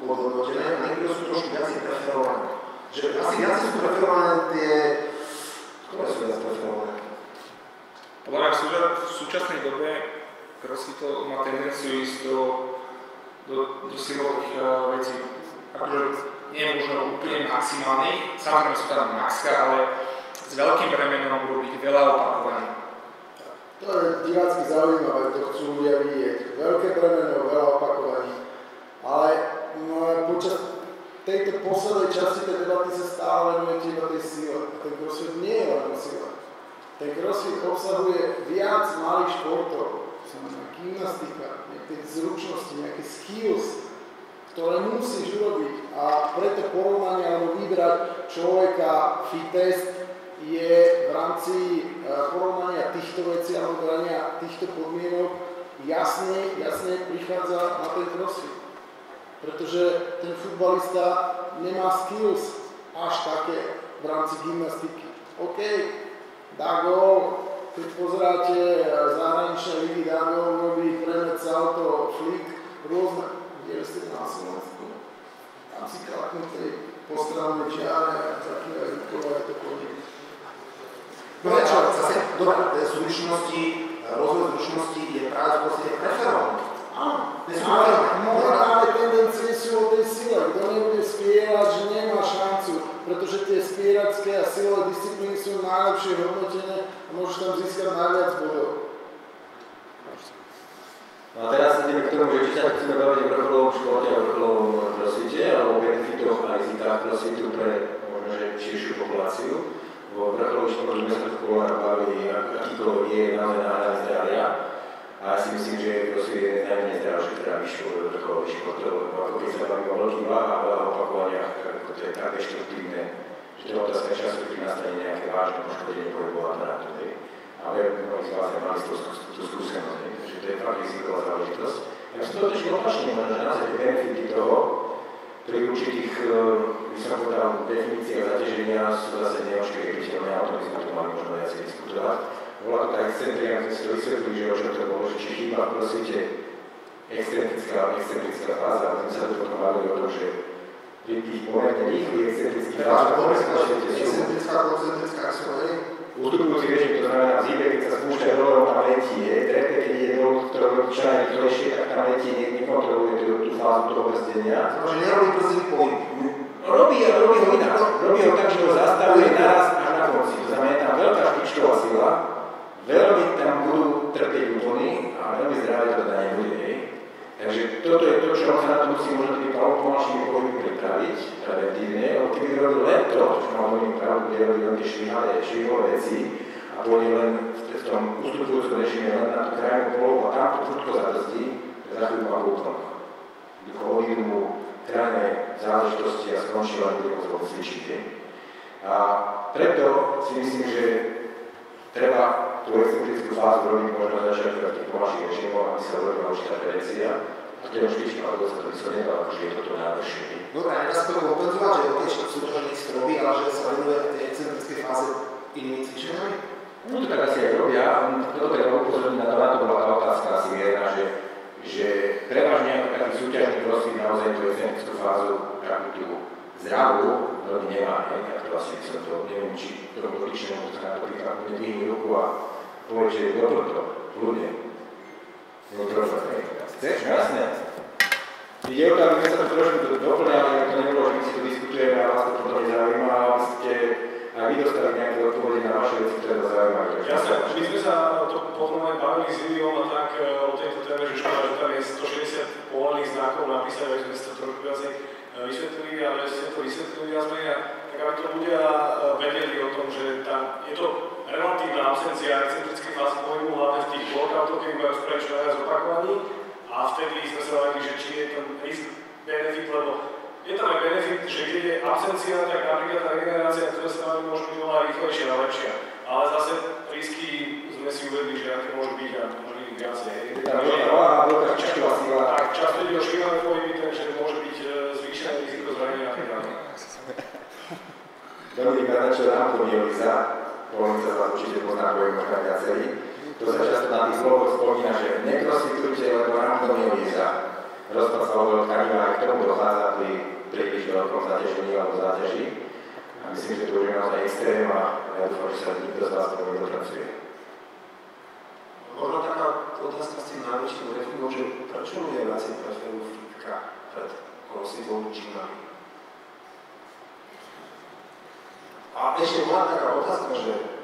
podhodnotené a niektoré sú trošku viacej preferované. Že asi viacej sú preferované tie... Ktoré sú viac preferované? Podľa mňa v súčasnej dobe crossfit má tendenciu ísť do silových vecí. Akože nie je možno úplne maximálnych, samozrejme sú tam maxka, ale s veľkým bremenom urobiť veľa opakovaní. To je divácky zaujímavé, to chcú ľudia vidieť. Veľké bremeno, veľa opakovaní. Ale počas tejto poslednej časti tej debaty sa stále venujete iba tej sile. A ten crossfit nie je len sila. Ten crossfit obsahuje viac malých športov. Gymnastika, nejaké zručnosti, nejaké skills, ktoré musíš urobiť. A preto porovnanie alebo vybrať človeka fit test je v rámci porovnania týchto vecí alebo brania týchto podmienok jasne prichádza na ten crossfit. Pretože ten futbalista nemá skills až také v rámci gymnastiky. OK, dá gól, keď pozeráte zahraničné ligy, dá gól, robí premet, salto, flick, rôzne, kde ste na Slovensku. Tam si klaknú tej postrelnej čiare a zakývajú rukov a to chodí. No a čo, zase dobré zručnosti, rozvoj zručnosti je práve v podstate preferovaný. Áno, morálne tendencie sú o tej sile. Kto nebude spierať, že nemá šancu, pretože tie spieracké a silové disciplíny sú najlepšie hodnotené a môžeš tam získať najviac bodov. No a teraz sa ideme k tomu, že či sa chceme baviť o vrcholovom športe a vrcholovom crossfite, alebo o benefitoch a rizikách crossfitu pre možno širšiu populáciu. Vo vrcholovom športe sme sa tu bavili, akýkoľvek je naozaj náhľad zdravia. A ja si myslím, že crossfit je jeden z najmenej zdravších vrcholových športov, lebo ako keď sa bavíme o veľkých váhách a veľa opakovaniach, ako to je tak deštruktívne, že to je otázka času, keď nastane nejaké vážne poškodenie pohybového aparátu. Ale mnohí z vás mali tú skúsenosť, že to je fakt riziková záležitosť. Ja som to trošku opačne, že naozaj tie benefity toho, pri určitých, by som povedal, definíciách zaťaženia sú zase neočkriežiteľné, a o tom by sme tu mali možno viacej diskutovať. Bola to tá excentria, sme si to vysvetlili, že o čom to bolo, že či chýba v crossfite excentrická fáza, a sme sa tu potom bavili o tom, že pri tých pomerne rýchlych excentrických fázach, excentrická, koncentrická, ak si hovorí? ustupujúci režim, to znamená v zíbe, keď sa spúšťa dole, tam letí, trepe, keď ide dolu, ktorý robí čo najrýchlejšie, tak tam letí, nekontroluje tú fázu toho brzdenia. Znamená, že nerobí brzdený pohyb. Robí ho inak. Robí ho tak, že ho zastavuje naraz až na konci. To znamená, tam veľká špičková sila, veľmi tam budú trpieť úpony a veľmi zdravie to dá nebude. Takže toto je to, čo sa na to musí možno tými pomalšími pohybmi pripraviť, preventívne, lebo keby robil len to, čo má hodným pravdu, kde robí len tie švihové veci a pôjde len v tom ustupujúcom režime len na tú krajnú polohu a tam to prudko zabrzdí, za chvíľu má úton. Ako odídu mu krajné záležitosti a skončí len bude môcť cvičiť. A preto si myslím, že treba tú excentrickú fázu robiť možno začať v tých pomalších režimov, aby sa urobila určitá prevencia. A keď už špička alebo sa to vyslovne dá, akože je toto najlepšie. Dobre, a teraz to kompenzovať, že OK, súťažník si robí, ale že sa venuje tej excentrickej fáze inými cvičeniami? No to tak asi aj robia. Toto treba upozorniť na to bola tá otázka asi mierna, že prevažne ako taký súťažný crossfit naozaj tú excentrickú fázu, takú tú zdravú, veľmi nemá. Tak to asi som to, neviem, či to dotyčnému sa na to nedvihne ruku a povie, že je dobro to, ľudia. Chceš? Jasné. Ide o to, aby sme sa to trošku doplňali, aby to nebolo, že my si to diskutujeme a vás to potom nezaujíma, aby ste aj vy dostali nejaké odpovede na vaše veci, ktoré vás zaujímajú. Jasné, my sme sa to potom aj bavili s Iliom a tak o tejto téme, že škoda, že tam je 160 povolených znakov napísané, aby sme si to trošku viacej vysvetlili, ale ste to vysvetlili viac menej, tak aby to ľudia vedeli o tom, že tam je to relatívna absencia excentrickej fázy pohybu, hlavne v tých workoutoch, keď majú spraviť čo najviac opakovaní. A vtedy sme sa bavili, že či je ten risk benefit, lebo je tam aj benefit, že keď je absencia, tak napríklad tá regenerácia, ktorá sa nám môže byť oveľa rýchlejšia a lepšia. Ale zase risky sme si uvedli, že aké môžu byť a môže byť viacej. Tak často ide o špinavé pohyby, takže môže byť zvýšené riziko zranenia a tak ďalej. Dominik Naznačil antonioiza, poviem sa vás určite pozná, poviem možno viacerí. To sa často na tých slovoch spomína, že nekrosfitujte, lebo antonioiza. Rozpad svalového tkaniva aj k tomu dochádza pri príliš veľkom zaťažení alebo záťaži. A myslím, že to už je naozaj extrém a ja dúfam, že sa nikto z vás tomu nedopracuje. Možno taká otázka s tým najväčším refingom, že prečo ľudia viacej preferujú fitka pred crossfitom gymami? A ešte bola taká otázka, že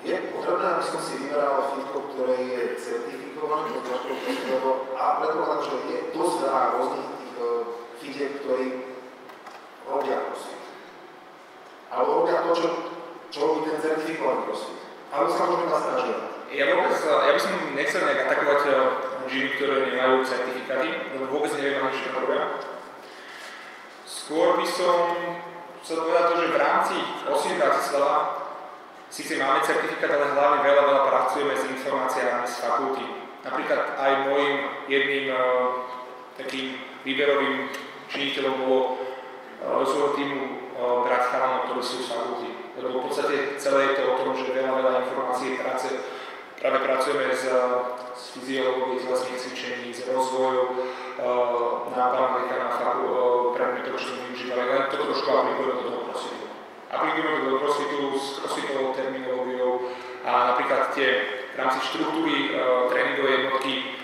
je potrebné, aby som si vyberal fitko, ktoré je certifikované do ťažkého crossfitu, a predpokladám, že je dosť veľa rôznych tých fitiek, ktorí robia crossfit. Alebo robia to, čo robí ten certifikovaný crossfit. Ale sa môžeme vás snažiť. Ja by som nechcel nejak atakovať gymy, ktoré nemajú certifikáty, lebo vôbec neviem, čo tam robia. Skôr by som chcel povedať to, že v rámci CrossFit Bratislava síce máme certifikát, ale hlavne veľa pracujeme s informáciami z fakulty. Napríklad aj môjim jedným takým výberovým činiteľom bolo do svojho týmu brať chalanov, ktorí sú z fakulty. Lebo v podstate celé je to o tom, že veľa informácií práce práve pracujeme s fyziológiou, s vlastných cvičení, s rozvojom na pánových a na predmetoch, čo sme využívali, len to trošku aplikujeme do toho crossfitu. Aplikujeme to do crossfitu s crossfitovou terminológiou a napríklad tie v rámci štruktúry tréningovej jednotky,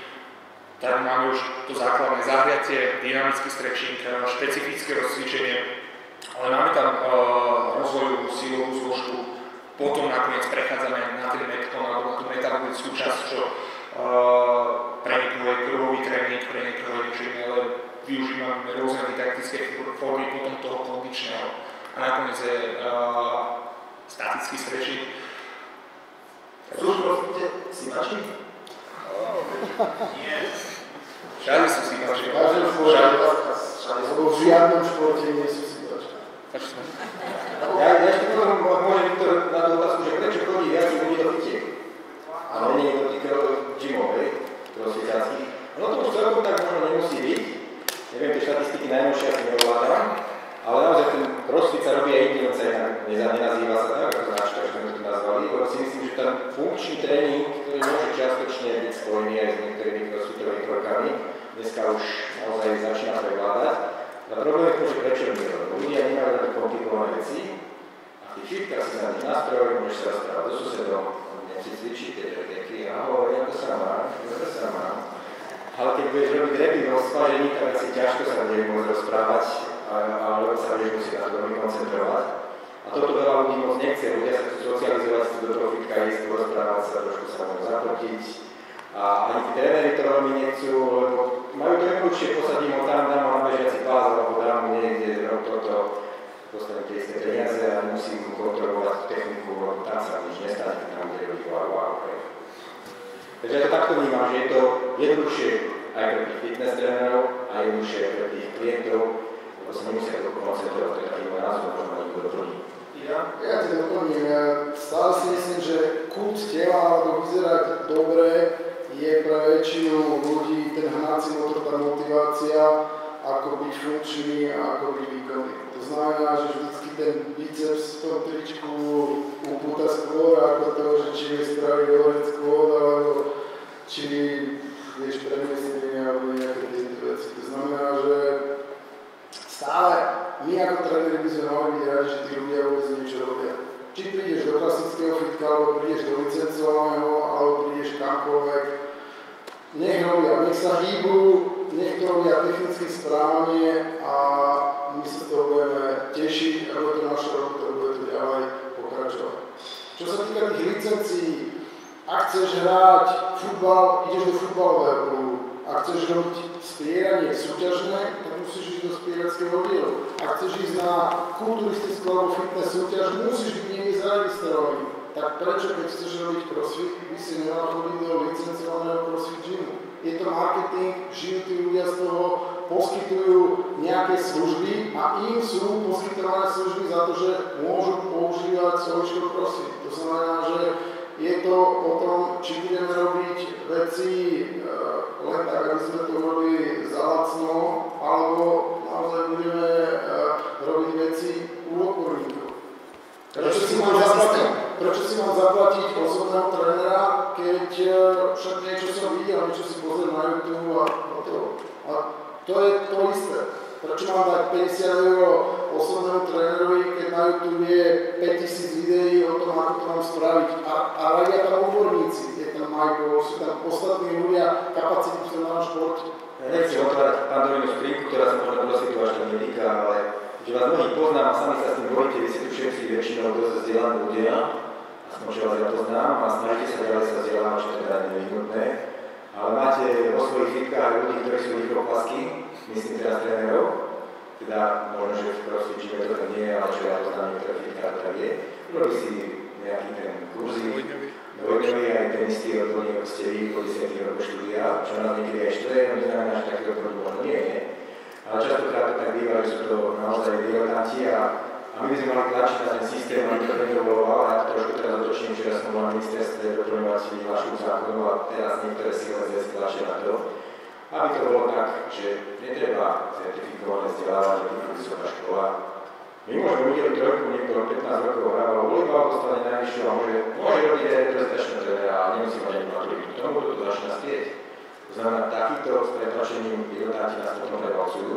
tak máme už to základné zahriatie, dynamický stretching, špecifické rozcvičenie, ale máme tam rozvojovú silovú zložku. Potom nakoniec prechádzame na ten metcon alebo na tú metabolickú časť, čo pre niekoho je krvový tréning, pre niekoho je niečo iné, ale využívame rôzne didaktické formy potom toho kondičného. A nakoniec je statický stretching. Sú v crossfite sypači? Nie. Všade sú sypači. Lebo v žiadnom športe nie sú sypači. Ja ešte potom môžem na tú otázku, že prečo chodí viac ľudí do fitiek, ale nie do tých gymov, crossfitáckých. No to už celkom tak možno nemusí byť, neviem, tie štatistiky najnovšie asi neovládam, ale naozaj ten crossfit sa robí aj intelence, nenazýva sa tak, ako značka, že sme to nazvali, lebo si myslím, že ten funkčný tréning, ktorý môže čiastočne byť spojený aj s niektorými crossfitovými krokami, dneska už naozaj začína prevládať. A problém je to, že prečo nie, lebo ľudia nemajú také komplikované veci a ty fitka si za nich nástroj, môžeš sa rozprávať so susedom, nech si cvičí, keď je taký, ahoj, ako sa má. Ale keď budeš robiť repy vo spažení, tak asi ťažko sa budeš môcť rozprávať, alebo sa budeš musieť na to veľmi koncentrovať. A toto veľa ľudí moc nechce, ľudia sa chcú socializovať, chcú do toho fitka ísť, rozprávať sa, trošku sa môžu zapotiť. A ani tí tréneri to veľmi nechcú, lebo majú to jednoduchšie, posadím ho tam, dám ho na bežiaci pás, alebo dám mu niekde, rob toto, dostanem tie isté peniaze a musím kontrolovať techniku, lebo tam sa nič nestane, keď tam bude robiť wow. Takže ja to takto vnímam, že je to jednoduchšie aj pre tých fitness trénerov a jednoduchšie aj pre tých klientov, lebo sa nemusia to koncentrovať, to je taký môj názor, možno ma niekto doplní. Ja ti doplním, stále si myslím, že kult tela alebo vyzerať dobre je pre väčšinu ľudí ten hnací motor, tá motivácia, ako byť funkčný a ako byť výkonný. To znamená, že vždycky ten biceps v tom tričku upúta skôr ako to, že či je spraviť overhead squat, alebo či vieš premiestnenie alebo nejaké tieto veci. To znamená, že stále my ako tréneri by sme mali byť radi, že tí ľudia vôbec niečo robia. Či prídeš do klasického fitka, alebo prídeš do licencovaného, alebo prídeš kamkoľvek, nech robia, nech sa hýbu, nech to robia technicky správne a my sa z toho budeme tešiť, ako to naša robota bude to ďalej pokračovať. Čo sa týka tých licencií, ak chceš hrať futbal, ideš do futbalového klubu. Ak chceš robiť spieranie súťažné, tak musíš ísť do spierackého oddielu. Ak chceš ísť na kulturistickú alebo fitness súťaž, musíš byť niekde zaregistrovaný. Tak prečo, keď chceš robiť crossfit, by si nemal chodiť do licencovaného crossfit gymu? Je to marketing, žijú tí ľudia z toho, poskytujú nejaké služby a im sú poskytované služby za to, že môžu používať slovičko crossfit. To znamená, že je to o tom, či budeme robiť veci len tak, aby sme to robili za lacno, alebo naozaj budeme robiť veci u odborníkov. Prečo si mám zaplatiť osobného trénera, keď však niečo som videl, niečo si pozriem na YouTube a to. A to je to isté. Prečo mám dať 50 € osobnému trénerovi, keď na YouTube je 5000 videí o tom, ako to mám spraviť. A radia tam odborníci, je tam Michael, sú tam ostatní ľudia, kapacity v tom športe. Ja nechcem otvárať Pandorinu skrinku, ktorá sa možno prosvitu až tak netýka, ale že vás mnohí poznám a sami sa s tým bojíte, vy si tu všetci väčšinou dosť vzdelaní ľudia, aspoň že vás ja poznám a snažíte sa ďalej sa vzdelávať, čo teda nie je nevyhnutné, ale máte vo svojich fitkách ľudí, ktorí sú rýchloplasky, myslím teraz trénerov, teda možno, že v CrossFit gyme to tak nie je, ale čo ja poznám niektoré fitkách, to tak je, robí si nejaký ten kurzy, dvojdňový aj ten istý odborník, ako ste vy, po 10 rokoch štúdia, čo nás niekedy aj štve, no neznamená, že taký odborník možno nie je. Ale častokrát to tak býva, že sú to naozaj diletanti a my by sme mali tlačiť na ten systém, aby to nedovolovalo, a ja to trošku teraz otočím, včera som bol na ministerstve doplňovať vyhlášku zákonu a teraz niektoré silné zväzky tlačia na to, aby to bolo tak, že netreba certifikované vzdelávanie typu vysoká škola. My môžeme udeliť trojku, niekto 15 rokov hrával volejbal, dostane najvyššiu a môže robiť aj reprezentačného trénera a nemusí mať ani maturitu. Tomu to začína spieť. To znamená, takýto s pretlačením diletanti nás potom prevalcujú.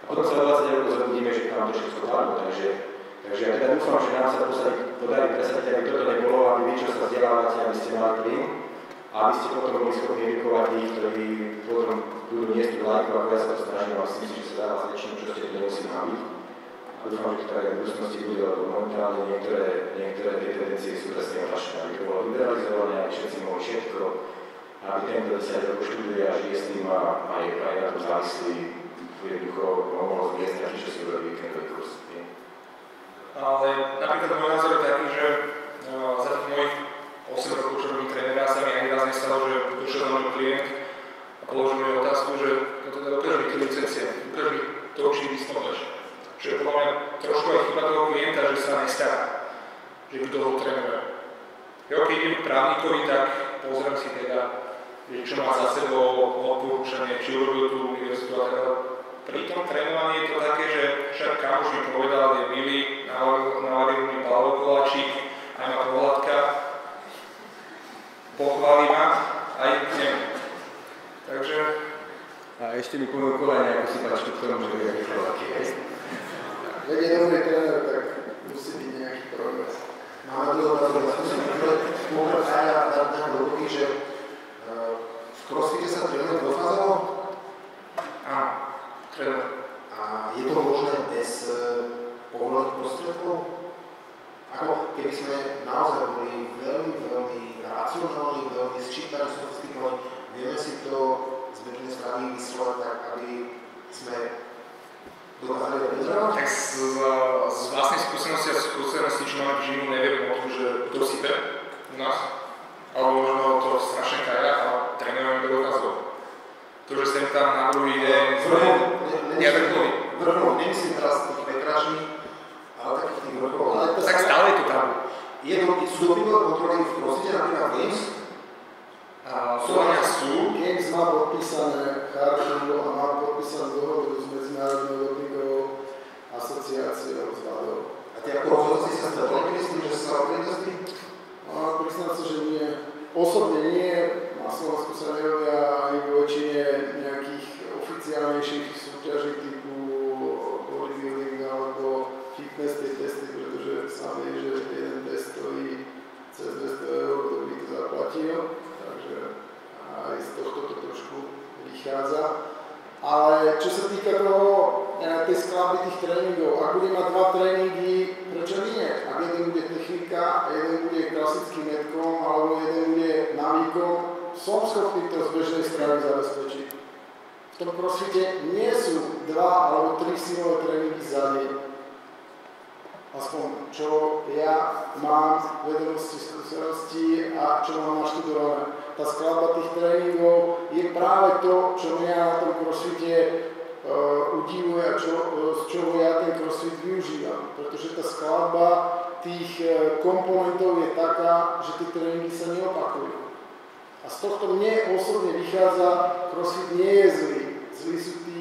A potom sa o 20 rokov zobudíme, že nám to všetko padlo. Takže ja teda dúfam, že nám sa podarí presadiť, aby toto nebolo, aby vy, čo sa vzdelávate, aby ste mali plyn a aby ste potom boli schopní edukovať tých, ktorí potom budú niesť tú lajku, ako ja sa to snažím, a myslím si, že sa dá vás väčšinu, čo ste tu nemusí nabiť. A dúfam, že to tak aj v budúcnosti bude, lebo momentálne niektoré tie tendencie sú presne opačné, aby to bolo liberalizované, aby všetci mohli všetko, aby ten, kto 10 rokov študuje a žije s tým a aj na tom závislí, jednoducho mohol zviesť taký, čo si urobí víkendový kurz. Ale napríklad môj názor je taký, že za tých mojich 8 rokov, čo robím trénera, sa mi ani raz nestalo, že došiel za mnou klient a položil mi otázku, že to teda ukáž mi tú licencia, ukáž mi to, čím vysnúvaš. Že podľa mňa trošku aj chyba toho klienta, že sa nestará, že kto ho trénuje. Keď idem k právnikovi, tak pozriem si teda, čo má za sebou odporúčanie, či urobil tú univerzitu a teda. Pri tom trénovaní je to také, že však kamoš mi povedal, je milý, navaril mi Pavlov koláčik, aj ma pohľadka, pochváli ma, aj idem. Takže... A ešte mi ponúkol aj nejakú sypačku k tomu, že je nejaký chladaký, hej? Keď je dobrý tréner, tak musí byť nejaký problém. je to možné bez povolených prostriedkov? Ako keby sme naozaj boli veľmi, veľmi racionálni, veľmi sčítani, sofistikovaní, vieme si to z bežnej strany vyslovať tak, aby sme dokázali realizovať? Tak z vlastnej skúsenosti a skúsenosti, čo máme v Žimu, neviem o tom, že kto sype u nás, alebo možno to strašne kaja a trénujeme do dokazov. To, že sem tam na druhý deň... Vrchol, nemyslím teraz tých petračných, ale takých tých vrcholov. Tak stále je to tam. Sú dopingové kontroly v crossfite, napríklad Games? Slovania sú. Games má podpísané chartu a má podpísanú dohodu s Medzinárodnou dopingovou asociáciou z VADou. A tie ako rozhodci sa stretli s tým, že sa organizovali? Priznám sa, že nie. Osobne nie. Na Slovensku sa nerobia ani vo väčšine nejakých oficiálnejších súťaží typu bodybuilding alebo fitness testy, pretože sa vie, že jeden test stojí cez 200 €, kto by to zaplatil. Takže aj z tohto to trošku vychádza. Ale čo sa týka tej skladby tých tréningov, ak bude mať 2 tréningy, prečo nie? Ak jeden bude technika, jeden bude klasickým metkom, alebo jeden bude návykom, som schopný to z bežnej strany zabezpečiť. V tom crossfite nie sú 2 alebo 3 silové tréningy za deň. Aspoň čo ja mám vedomosti, skúsenosti a čo mám naštudované. Tá skladba tých tréningov je práve to, čo mňa na tom crossfite udivuje a z čoho ja ten crossfit využívam. Pretože tá skladba tých komponentov je taká, že tie tréningy sa neopakujú. A z tohto mne osobne vychádza, crossfit nie je zlý. Zlí sú tí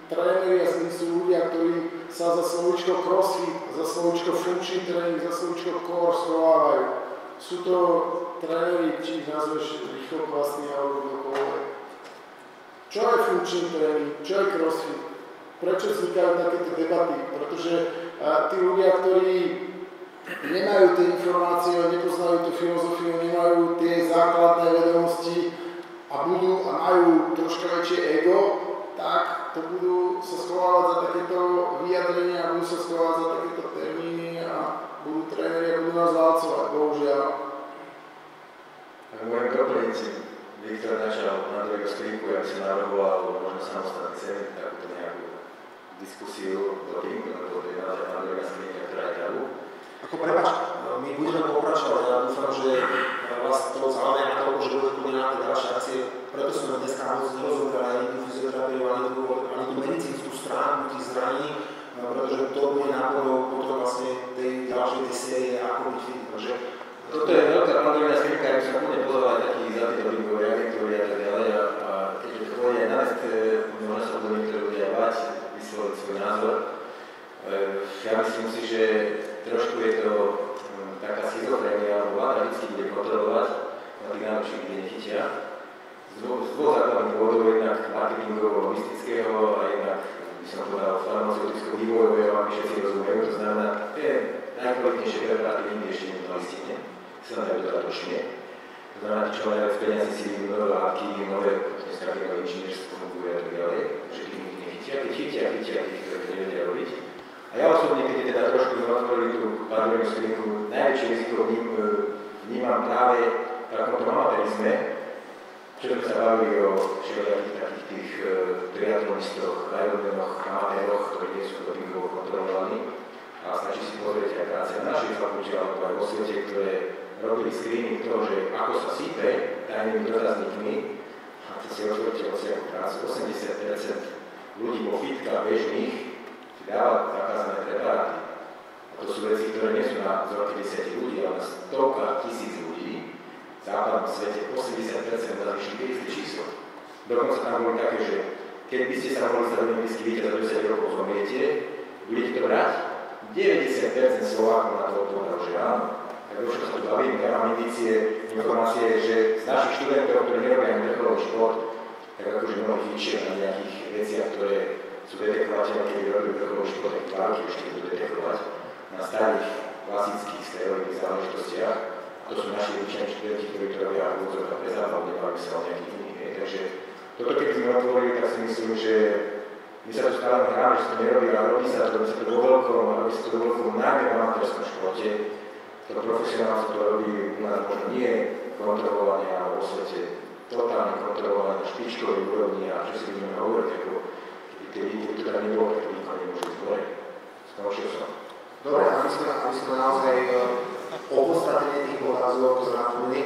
tréneri a zlí sú ľudia, ktorí sa za slovíčko crossfit, za slovíčko funkčný tréning, za slovíčko core schovávajú. Sú to tréneri, či ich nazveš rýchlokvasný alebo kdokoľvek. Čo je funkčný tréning? Čo je crossfit? Prečo vznikajú takéto debaty? Pretože tí ľudia, ktorí nemajú tie informácie, nepoznajú tú filozofiu, nemajú tie základné vedomosti a majú troška väčšie ego, tak to budú sa schovávať za takéto vyjadrenia, budú sa schovávať za takéto termíny a budú tréneri a budú nás válcovať, bohužiaľ. Ak môžem doplniť, Viktor načal na druhého sklinku, aby som navrhoval možno samostatný segment, takúto nejakú diskusiu do tým, lebo to je naozaj na druhého sklinka, ktorá je tabu. Ako prepáč, my budeme pokračovať, ja dúfam, že vás to zaujíma na to, že budete chodí na tie ďalšie akcie, preto sme dneska moc nerozobrali ani tú fyzioterapiu, ani tú medicínsku stránku tých zraní, pretože to bude náplňou potom vlastne tej ďalšej série ako byť fit. Takže toto je veľká pandemia skrinka, ak sa bude pozovať taký zatýdobingové agentúry a tak ďalej a keďže to bude na nest, možno sa budú niektoré ľudia bať, vysloviť svoj názor. Ja myslím si, že trošku je to taká schizofrénia, alebo vláda vždy bude kontrolovať na tých najlepších, kde nechytia. Z dvoch základných dôvodov, jednak marketingovo-logistického a jednak, by som povedal, farmaceuticko-vývojového, aby všetci rozumejú. To znamená, tie najkvalitnejšie preparáty nikdy ešte nebudú na listine, sa nám dajú dodatočne. To znamená, tí, čo majú najviac peniazy, si vyvinú nové látky, nové, dneska nové inžinierstvo funguje a tak ďalej, že tých nikdy nechytia. Keď chytia tých, ktorí to nevedia robiť. A ja osobne, keď je teda trošku otvorili tú pandemiu sklinku, najväčšie riziko vnímam práve v takomto amatérizme, čo sme sa bavili o všelijakých takých tých triatlonistoch, ironmanoch, amatéroch, ktorí nie sú dopingovo kontrolovaní. A stačí si pozrieť aj práce v našej fakulte alebo aj vo svete, ktoré robili screening toho, že ako sa sype tajnými dotazníkmi, a keď si otvoríte ociakú prácu, 80% ľudí vo fitkách bežných si dáva zakázané preparáty. A to sú veci, ktoré nie sú na vzorky 10 ľudí, ale na stovkách tisíc ľudí. V západnom svete 80% zavyšli tie isté číslo. Dokonca tam boli také, že keď by ste sa mohli stať olympijský víťaz za 10 rokov zomriete, budete to brať? 90% Slovákov na to odpovedal, že áno. Tak o čo sa tu bavím, ja mám informácie, že z našich študentov, ktorí nerobia ani vrcholový šport, tak akože mnohí fičia na nejakých veciach, ktoré sú detekovateľné, keby robili vrcholový šport, tak 2 roky ešte budú detekovať na starých klasických steroidných záležitostiach. To sú naši vyčení študenti, ktorí to robia v úvodzovkách pre zábavu, nebavím sa o nejakých iných. Takže toto keď sme otvorili, tak si myslím, že My sa tu stále hráme, že to nerobí, ale robí sa to vo veľkom, a robí sa to vo veľkom najmä v amatérskom športe. To profesionálne to robí u nás možno nie kontrolovanie, ale vo svete totálne kontrolovanie na špičkovej úrovni a čo si budeme hovoriť, ako tie výtky, ktoré nebolo, tak nikto nemôže zboriť. Skončil som. Dobre, aby sme naozaj opodstatnenie tých otázok zrátili,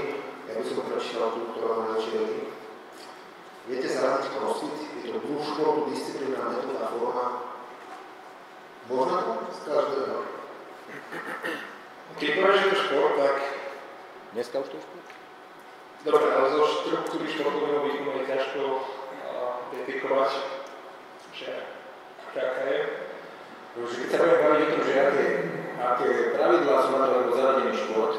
ja by som prečítal tú, ktorá má najväčšie roky. Viete zaradiť crossfit? Je to druh športu, disciplína, metóda, forma. Možno to? Z každého. Keď povieš, že je to šport, tak... Dneska už to je šport? Dobre, ale zo štruktúry športového výkonu je ťažko detekovať, že aká je. Keď sa budeme baviť o tom, že aké pravidlá sú na to, ako zaradený šport,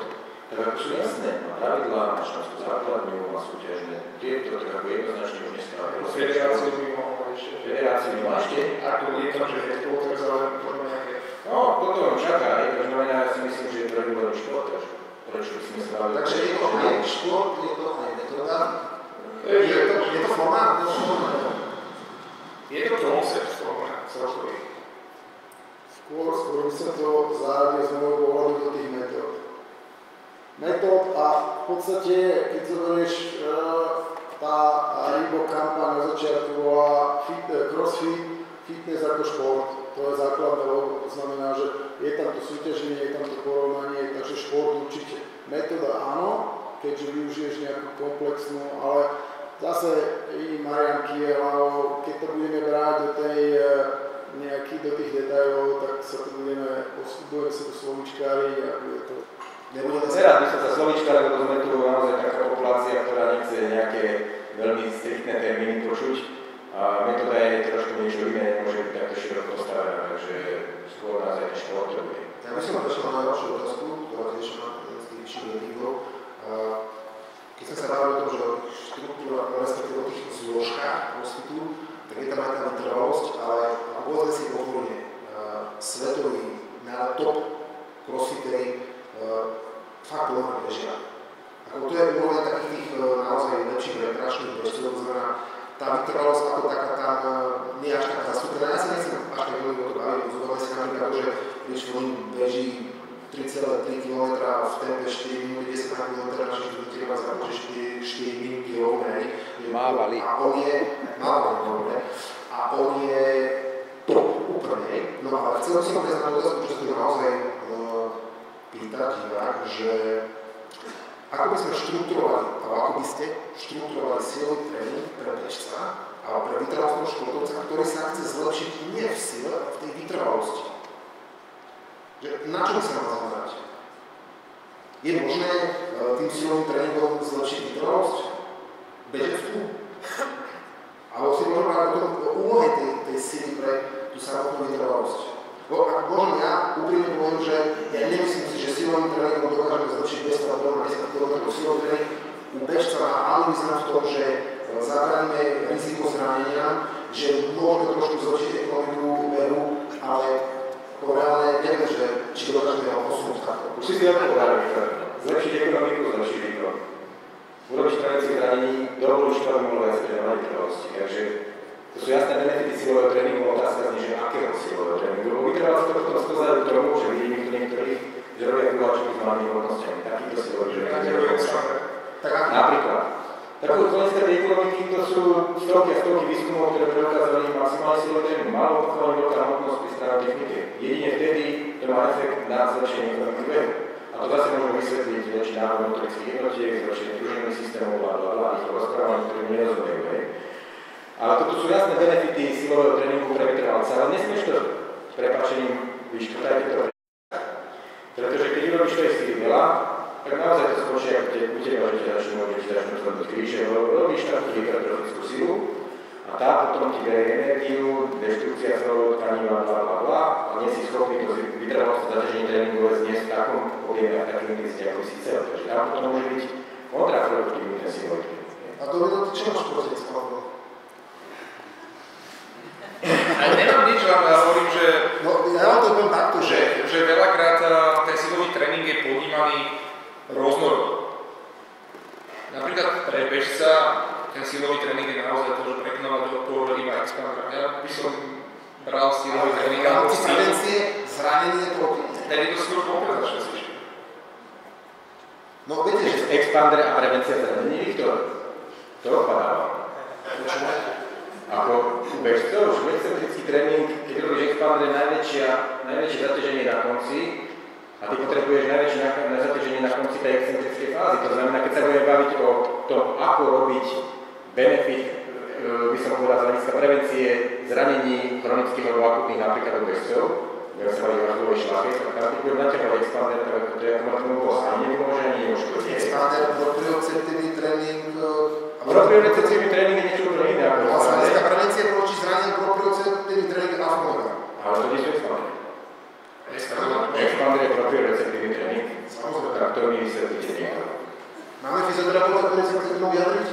tak ako sú jasné, má pravidlá, má členskú základňu, má súťažné, tieto, tak ako jednoznačne už nestávajú. Federáciu by mohol ešte. Federáciu by mohol ešte? Ako je tam, že je to otrezal, možno nejaké... No, potom čaká, to znamená, ja si myslím, že je to regulárny šport, prečo by sme sa bavili. Takže je to aj šport, je to aj metóda, je to forma? Je to koncept forma, celkový. Skôr by sa to zaradil z môjho pohľadu do tých metód. Metód a v podstate, keď zoberieš tá Reebok kampaň na začiatku bola crossfit, fitness ako šport. To je základné logo, to znamená, že je tam to súťaženie, je tam to porovnanie, takže šport určite. Metóda áno, keďže využiješ nejakú komplexnú, ale zase i Marian Kielov, keď to budeme brať do tej do tých detailov, tak sa to budeme sa to slovíčkári a bude to... Rád by som sa slovíčkár, lebo sme tu naozaj taká populácia, ktorá nechce nejaké veľmi striktné termíny počuť. A metóda je trošku niečo iné, nemôže byť takto široko postavená, takže skôr nás aj šport to bude. Ja by som prešiel na ďalšiu otázku, ktorá tiež má z tých vyšších ratingov. Keď sme sa bavili o tom, že štruktúra, respektíve o tých zložkách crossfitu, tak je tam aj tá vytrvalosť, ale povedzme si pochopne, svetový na top crossfitery fakt dlho bežia. To je úroveň takých tých naozaj lepších rekreačných bežcov, to znamená, tá vytrvalosť ako taká tam nie až taká zastúpená. Ja sa nechcem až tak veľmi o to baviť, zoberme si napríklad to, že když on beží 3,3 km v tempe 4 minúty, 10 km, naši ľudia vás započí 4 minúty rovnej. Mávali. A on je, a on je top úplne. No ale chcel som povedať na otázku, čo sa naozaj pýtať divák, že ako by sme štruktúrovali, alebo ako by ste štruktúrovali silový tréning pre bežca alebo pre vytrvalostného športovca, ktorý sa chce zlepšiť nie v sile, ale v tej vytrvalosti. Že na čo sa má zamerať? Je možné tým silovým tréningom zlepšiť vytrvalosť? Bežecku? Alebo si môžeme mať o úlohe tej sily pre tú samotnú vytrvalosť. Možno ja úprimne poviem, že ja nemyslím si, že silovým tréningom dokážeme zlepšiť 200 km, 10 km silový tréning. U bežca má ale význam v tom, že zabránime riziko zranenia, že môžeme trošku zlepšiť ekonomiku behu, ale to reálne neviem, že či dokážeme ho posunúť takto. Už si ako povedali, zlepšiť ekonomiku, zlepšiť výkon. Urobiť prevenciu zranení, dobrú škodu mohlo viac trénovať vytrvalosti. Takže to sú jasné benefity silového tréningu, otázka znie, že akého silového tréningu. Lebo vytrvalosť to potom sklzajú k tomu, že vidíme tu niektorých, že robia kruháčky s malými hodnostiami. Takýto silový tréning. Napríklad. Takú klasické ekonomiky, to sú stovky a stovky výskumov, ktoré preukázali maximálne silový tréning. Málo opakovaní veľká hmotnosť pri strane technike. Jedine vtedy to má efekt na zlepšenie ekonomiky behu. A to zase môžeme vysvetliť väčší návod motorických jednotiek, zlepšenie družinných systémov, ich rozprávanie, ktoré nerozumejú. Ale toto sú jasné benefity silového tréningu pre vytrvalca, ale nesmieš to s prepáčením vyškrtať to. Pretože keď urobíš to istý veľa, tak naozaj to skočí ako u teba, že ťa začnú do kríže, robíš takú hypertrofickú silu a tá potom ti berie energiu, deštrukcia celého tkaníva, blablabla a nie si schopný to vytrvalosť zaťaženie tréningu zniesť v takom objeme a takým intenzite, ako si chcel. Takže tam potom môže byť kontraproduktívny ten silový tréning. A to je to, čo máš proti spravdu? Ale nemám nič, ale ja hovorím, že... No, ja vám to poviem takto, že veľakrát ten silový tréning je ponímaný rôznorodo. Napríklad pre bežca ten silový tréning je naozaj to, že prekonávať odpor iba expandera. Ja by som rámci prevencie zranenie toho klienta. Tak je to skôr kompenzačné cvičenie. No viete, že... Expander a prevencia zranení, Viktor, to odpadáva. Ako u bežcov, už excentrický tréning, keď robíš expander, najväčšie zaťaženie na konci a ty potrebuješ najväčšie zaťaženie na konci tej excentrickej fázy. To znamená, keď sa budeme baviť o tom, ako robiť benefit, by som povedal, z hľadiska prevencie zranení chronických alebo akutných napríklad u bežcov, keď sa baví o rozvojovej šlache, tak tam keď budem naťahovať expander, to je ako mŕtvemu boss, ani nepomôže, ani neuškodí. Expander, proprioceptívny tréning... Proprioceptívny tréning je niečo úplne iné ako expander. Z hľadiska prevencie proti zraneniu proprioceptívny tréning je alfa omega. Ale to nie sú expandery. Expander je proprioceptívny tréning. Samozrejme. Tak to mi vysvetlíte niekto. Máme fyzioterapeuta, ktorý sa chce k tomu vyjadriť?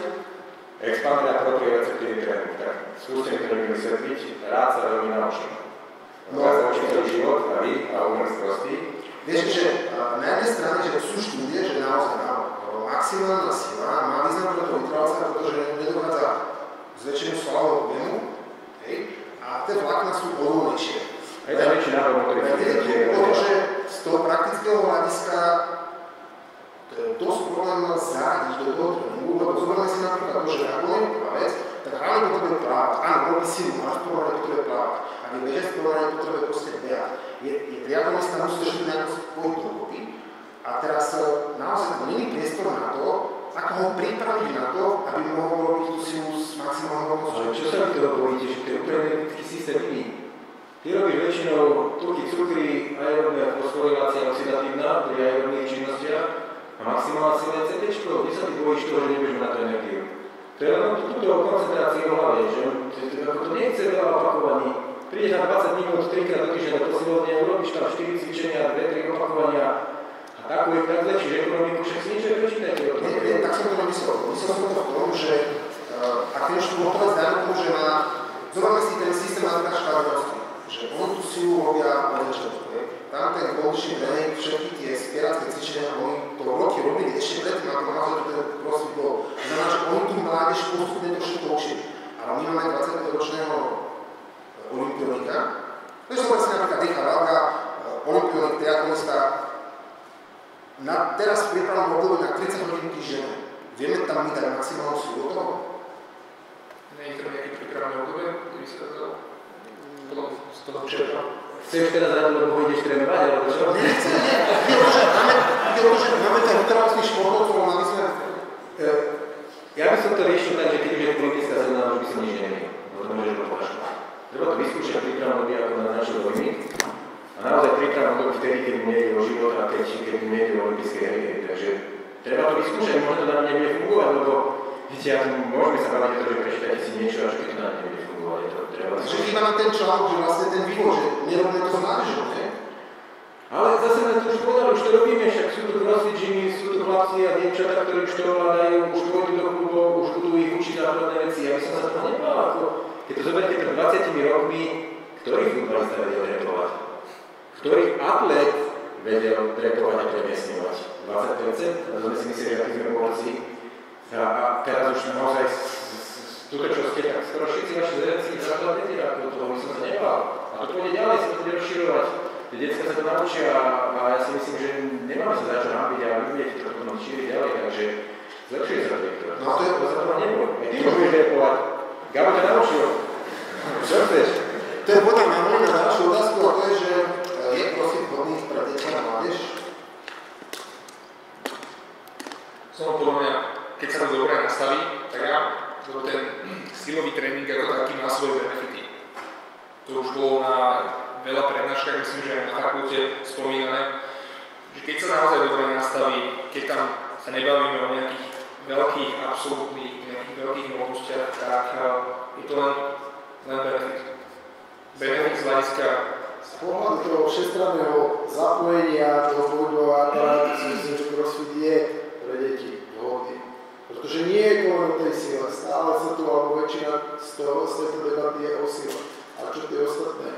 Expander a proprioceptívny tréning. Tak skúste mi to vysvetliť. Rád sa veľmi naučím. Rád sa učím celý život a vy a umrť prostý. Vieš, že na jednej strane, že sú štúdie, že naozaj maximálna sila má význam pre toho vytrvalca, pretože nedochádza k zväčšeniu svalového objemu a tie vlákna sú odolnejšie. Je tam väčší nábor motorický. Pretože z toho praktického hľadiska to je dosť problém zaradiť do toho tréningu, lebo zoberme si napríklad to, že ako je plavec, tak hlavne potrebuje plávať. Áno, robí silu, ale v prvom rade potrebuje plávať. Ak je bežec, v prvom rade potrebuje proste behať. Je triatlonista, musí držať nejako spojiť dokopy. A teraz naozaj to nie je priestor na to, ako ho pripraviť na to, aby mohol robiť tú silu s maximálnou hodnotou. Ale čo sa mi toho bojíte, že to je úplne energetický systém iný. Ty robíš väčšinou tuky, cukry, aerobná fosforilácia oxidatívna pri aerobných činnostiach a maximálna sila je CT. Kde sa ty bojíš toho, že nebudeš mať na to energiu? To je len túto koncentráciu v hlave, že to nechce veľa opakovaní. Prídeš na 20 minút, 3-krát do týždňa do posilovne, urobíš tam 4 cvičenia, 2-3 opakovania a tak zlepšíš ekonomiku, však si niečo prečítajte o tom. Nie, tak som to nemyslel. Myslel som to v tom, že ak ten športovec dajme tomu, že má, zoberme si ten systém na škárovnosti, že on tú silu robia na začiatku. Tam ten kondičný tréning, všetky tie spieracké cvičenia, oni to roky robili ešte predtým, ako naozaj to ten crossfit bol. Znamená, že oni tú mládež postupne to všetko učili. Ale my máme 20-ročného olympionika. To je si napríklad Dýcha Valga, olympionik, triatlonista. Teraz v prípravnom období na 30 hodín týždenne. Vieme tam my dať maximálnu silu do toho? Nie je to nejaký prípravný obdobie, ktorý sa dal z toho čerpa. Chceš teraz rád, lebo ideš trénovať, alebo čo? Nechcem, nie. Máme ten vytrvalský športovcov, máme sme... Ja by som to riešil tak, že keď už je politická zelená, už by som nič nemenil. Lebo to môže dopočať. Treba to vyskúšať prípravnom období, ako naznačil Vojnik. A naozaj prípravnom období vtedy, keď mu nejde o život a keď mu nejde o olympijské hry. Takže treba to vyskúšať, možno to na mňa nebude fungovať, lebo viete, môžeme sa baviť o to, že prečítate si niečo, a čo keď to na mňa nebude fungovať. Takže chýba nám ten článok, že vlastne ten vývoj, že nerobíme to s mládežou, nie? Ale zase sme to už povedali, už to robíme, však sú tu crossfit gymy, sú tu chlapci a dievčatá, ktorí už to ovládajú, už pôjdu do klubov, už budú ich učiť základné veci. Ja by som sa toho nebál, ako keď to zoberiete pred 20 rokmi, ktorý futbalista vedel drepovať? Ktorý atlet vedel drepovať a premiesňovať? 20%? A to sme si mysleli, že aký sme borci. A teraz už naozaj túto, čo ste, tak skoro všetci vaši zrenci základ vedia, do toho by som sa nebál. A to pôjde ďalej, sa to bude rozširovať. Tie detská sa to naučia a ja si myslím, že nemáme sa za čo hambiť a vy budete to potom šíriť ďalej, takže zlepšuje sa to. No to je... To sa toho neboj. Aj ty môžeš drepovať. Gabo ťa naučil. Čo chceš? To je podľa mňa môj na ďalšiu otázku, a to je, že je crossfit vhodný pre deti a mládež? Som podľa mňa, keď sa to dobre nastaví, tak ja, lebo ten silový tréning ako taký má svoje benefity. To už bolo na veľa prednáškach, myslím, že aj na fakulte spomínané, že keď sa naozaj dobre nastaví, keď tam sa nebavíme o nejakých veľkých, absolútnych, nejakých veľkých možnostiach, tak je to len benefit. Benefit z hľadiska z pohľadu toho všestranného zapojenia toho pohľadového aparátu si myslím, že crossfit je pre deti vhodný. Pretože nie je to len o tej sile, stále sa tu, alebo väčšina z tejto debaty je o sile. A čo tie ostatné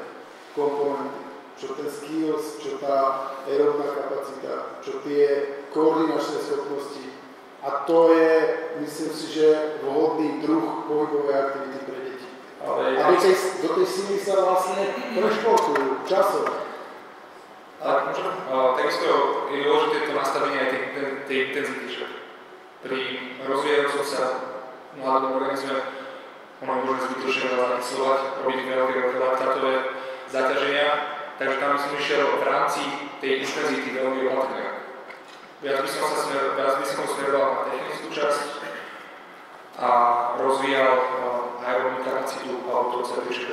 komponenty, čo ten skills, čo tá aerobná kapacita, čo tie koordinačné schopnosti. A to je, myslím si, že vhodný druh pohybovej aktivity pre deti. A Ale A do tej sily sa vlastne prešportujú časom. Tak, možno. Takisto je dôležité to nastavenie aj tej intenzity, že pri rozvíjajúcom sa mladom organizme ono môže zbytočne veľa zakyslovať, robiť veľké laktátové zaťaženia, takže tam by som išiel v rámci tej intenzity veľmi opatrne. Viac by som smeroval na technickú časť a rozvíjal aerobnú kapacitu alebo proceduríčku.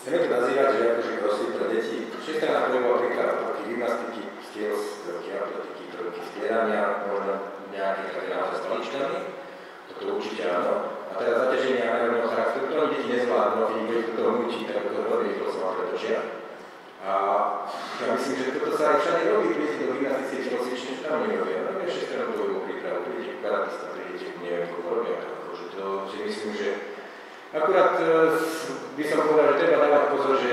Chceme to nazývať, že akože crossfit pre deti. Všetko na to bolo príklad prvky gymnastiky, skills, prvky atletiky, prvky spierania, možno nejaké také naozaj s paličkami. Toto určite áno. A teraz zaťaženia aerobného charakteru, ktoré deti nezvládnu, keď ich do toho nutí, tak to veľmi rýchlo sa vám pretočia. A ja myslím, že toto sa aj všade robí, prídete do gymnastickej telocvične, čo tam nerobia. No je 6 bojovú prípravu, prídete k karatista, prídete k neviem, koho robia. Takže to si myslím, že akurát by som povedal, že treba dávať pozor, že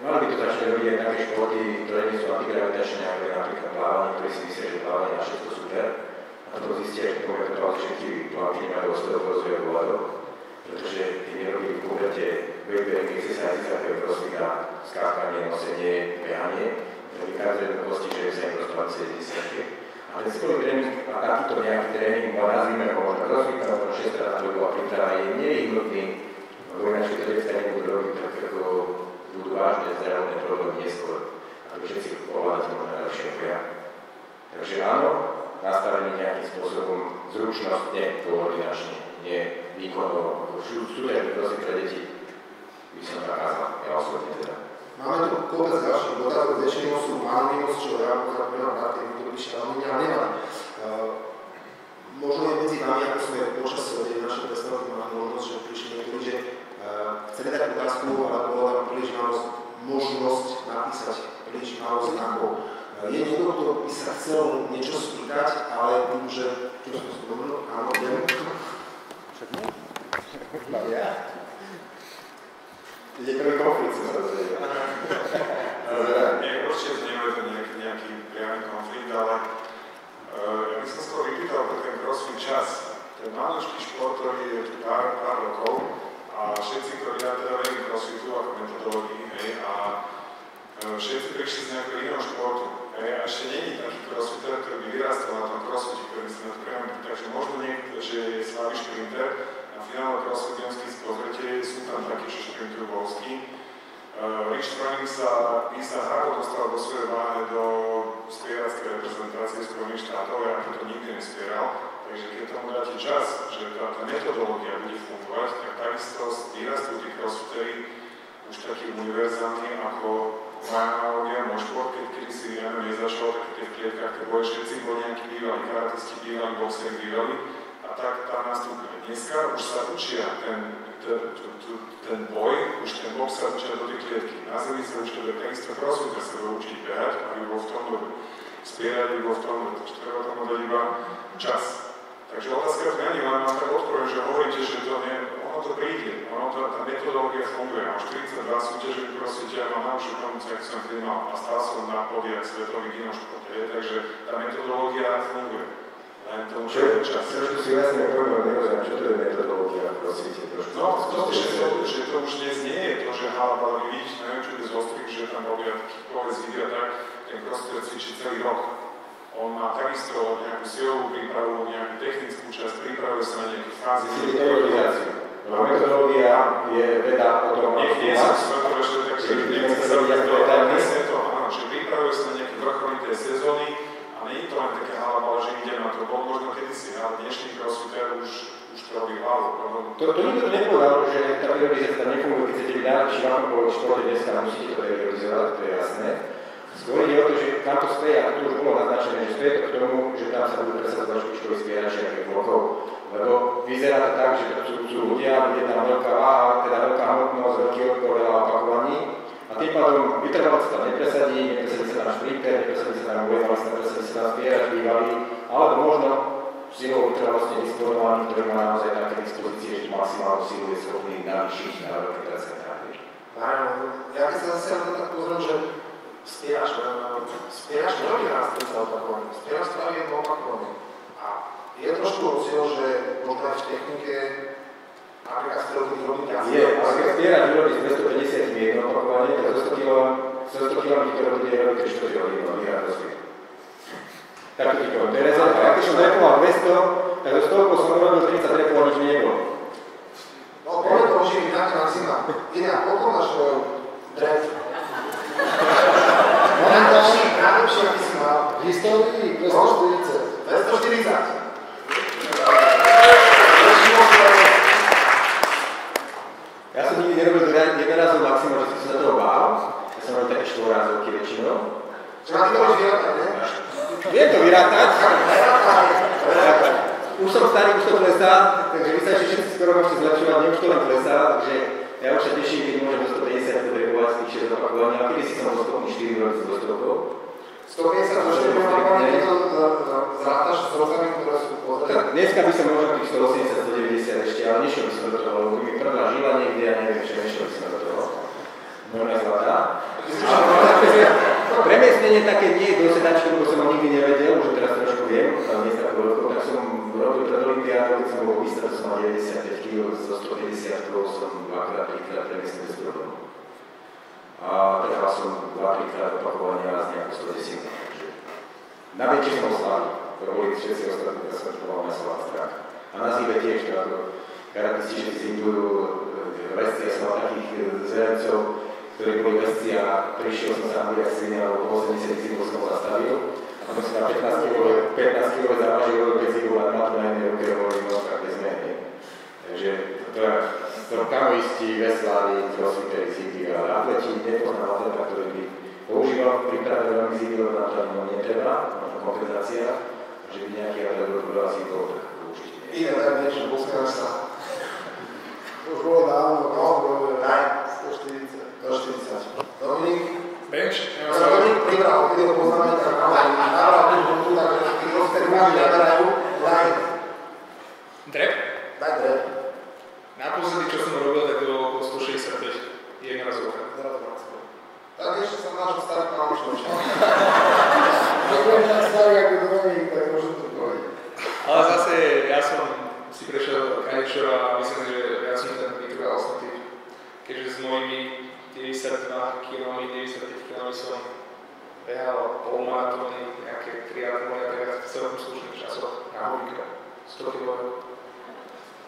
mali by to začať robiť aj také športy, ktoré nie sú antigravitačné, ako je napríklad plávanie, ktorí si myslia, že plávanie na všetko super. A to zistia, že to všetky plavky nemajú osledov rozvoja vládov, pretože keď nerobili v púbrete weight-bearing exercises, ako je crossfit a skákanie, nosenie, behanie, tak vychádza do kosti, že sa im rozpávajú celé desiatky. A ten silový tréning a takýto nejaký tréning, nazvime ho možno crossfit, možno 6-krát trojková príprava je nevyhnutný, lebo ináč keď to sa nebudú robiť, tak ako budú vážne zdravotné problémy neskôr. A to všetci ovládate možno najlepšie ako ja. Takže áno, nastavený nejakým spôsobom zručnosť, nie koordinačne, nie výkonov, súťažný crossfit pre deti by som zakázal, ja osobne teda. Máme tu kopec ďalších dotazov, väčšinou sú anonymous, čo ja pozorňujem na tým, ktorý by anonymne, ale nemám. Možno je medzi nami, ako sme počas našej predstavky mali možnosť, že prišli niektorí, že chceme dať otázku, ale bola tam príliš málo možnosť napísať príliš málo znakov. Je niekto, kto by sa chcel niečo spýtať, ale tým, že čo som spomenul, áno, idem. Však nie? Ja? Ide prvý konflikt, som sa dozvedel. Určite nie je to nejaký priamy konflikt, ale ja by som skôr vypýtal pre ten crossfit čas. Ten maličký šport, ktorý je tu pár rokov a všetci, ktorí ja teda verím crossfitu ako metodológii, a všetci prišli z nejakého iného športu. A ešte nie je taký crossfitter, ktorý by vyrastal na tom crossfite, ktorý si na to priamo. Takže možno niekto, že je slabý šprinter, na finále crossfitianský si pozrite, sú tam takí, čo šprintujú volsky. Rich Froning sa hrávo dostal do svojej váhe do spierackej reprezentácie Spojených štátov, ja to nikdy nespieral. Takže keď tomu dáte čas, že tá metodológia bude fungovať, tak takisto vyrastú tí crossfitery už taký univerzálny ako moja analogia, môj šport, keď si nezačal, tak keď v klietkách tie boje všetci boli nejakí bývali, karatisti bývali, boxeri bývali a tak tam nastúpili. Dneska už sa učia ten boj, už ten box sa učia do tej klietky. Na zemi sa už teda takisto crossfitter sa bude učiť behať, aby bol v tom dobe. Spierať by bol v tom dobe, takže treba tomu dať iba čas. Takže otázka to není, ale mám tak odpoviem, že hovoríte, že to nie, ono to príde, tá metodológia funguje. Mám 42 súťaží v crossfite, ja mám najlepšiu promociu, ako som vtedy mal a stál som na podiach svetových inom športe, takže tá metodológia funguje. Len to už je čas. Trošku si vlastne neviem, čo to je metodológia v crossfite trošku. No, že to už dnes nie je to, že halabali vidíš, neviem čo je z ostrik, že tam robia kickové zvidia, tak ten crossfitter cvičí celý rok. On má takisto nejakú silovú prípravu, nejakú technickú časť, pripravuje sa na nejaké fázy. Metodológiu. Metodológia je veda o tom, nie som smrtoveštve, takže nechcem sa robiť to, áno, že pripravuje sa na nejaké vrcholité sezóny a nie je to len také halabala, že idem na to, bol možno kedysi, ale dnešný crossfitter už to robí hlavu. To nikto nepovedal, že tá periodizácia nefunguje, keď chcete byť najlepší v športe dneska, musíte to periodizovať, to je jasné. Skôr ide o to, že tam to stojí, a to už bolo naznačené, že stojí to k tomu, že tam sa budú presadzovať špičkoví spierači nejakých blokov. Lebo vyzerá to tak, že to sú ľudia, je tam veľká váha, teda veľká hmotnosť, veľký odpor, veľa opakovaní. A tým pádom vytrvalosť sa tam nepresadí sa tam šprinter, nepresadí sa tam bojovali, nepresadí sa tam spierač bývalý, alebo možno silou vytrvalostne disponovaný, ktorý má naozaj také dispozície, že maximálnu silu je schopný navýšiť na veľké percentách. Ja keď sa zase tak pozriem, že spierač nerobí raz 30 opakovaní, spierač spraví jedno opakovanie. A je trošku rozdiel, že možno aj v technike, napríklad v ktorú tých robíte asi. Je, ale keď spierač urobí s 250 opakovanie, tak zo 100 kg, ktoré bude robiť 3 hodiny, vyhrá rozvoj. Takto ti poviem, to je rezerva. Ja keď som repoval 200, tak zo 100 som urobil 30 repov a nič mi nebolo. No, poviem to, že mi také maxima. Iná, koľko máš drev? Najlepšie, aký si mal. V histórii 240. 240. Ja som nikdy nerobil jednorázov maximum, že som sa toho bál. Ja som robil také 4-rázovky väčšinou. Čo ma ty to už vyrátať, ne? Viem to vyrátať. Už som starý, už to klesá, takže vy sa ešte všetci skoro môžete zlepšovať, mne už to len klesá, takže ja už sa teším, keď môžem do 150 potrebovať z tých 6 opakovaní, a kedy si som bol schopný 4 roky z 200 rokov. 150 do 4 opakovaní, keď to zrátaš s rozami, ktoré sú pozrieť. Dneska by som možno tých 180, 190 ešte, ale nešiel by som do toho, lebo by mi prvá žila niekde, ja neviem, čo nešiel by som do toho. Moja zlatá. Premiestnenie také nie je do sedačky, lebo som ho nikdy nevedel, už teraz trošku viem, tam nie tak veľko, tak som robil pred olympiádou, keď som bol výstav, som mal 95 kg, zo 150 kg som 2-3 premiestnil bez problémov. A trval som 2-3 krát opakovania z nejakú 110, takže na väčšie som oslávil, to boli všetci ostatní, ktoré som trval na slová strach. A na zíbe tiež, karatisti všetci zindujú lesci, ja som mal takých zverejcov, ktorí boli vesci a prišiel som sa jak svinia, alebo po 80 zimov som ho zastavil. A potom som na 15 kg závažil, keď zimov na matu na jednej ruke, hovorím, no tak bez mene. Takže to kamoisti, veslári, crossfiteri, zimby, ale atleti nepoznám atleta, ktorý by používal v príprave veľmi zimby, lebo nám to ani netreba, možno kompenzácia, že by nejaký atlet robil asi to určite. Iné tak niečo, poskáš sa. To už bolo dávno, Daj, 140. Dominik? Bench? Dominik pribral, keď ho poznáme, tak nabral tú hodnú, takže tí roztermáži naberajú live. Drep? Daj drep. Naposledy, čo som robil, tak bolo okolo 165 jednorazovka. Tak ešte sa nášho starý kamošovič. Keď budem tak starý ako Dominik, tak môžem to povedať. Ale zase, ja som si prešiel kadečo a myslím, že ja som ten vytrvalostný, keďže s mojimi 92 kg, 95 kg som behal polmaratóny, nejaké triatlony a tak v celkom slušných časoch na hodinka, 100 kg.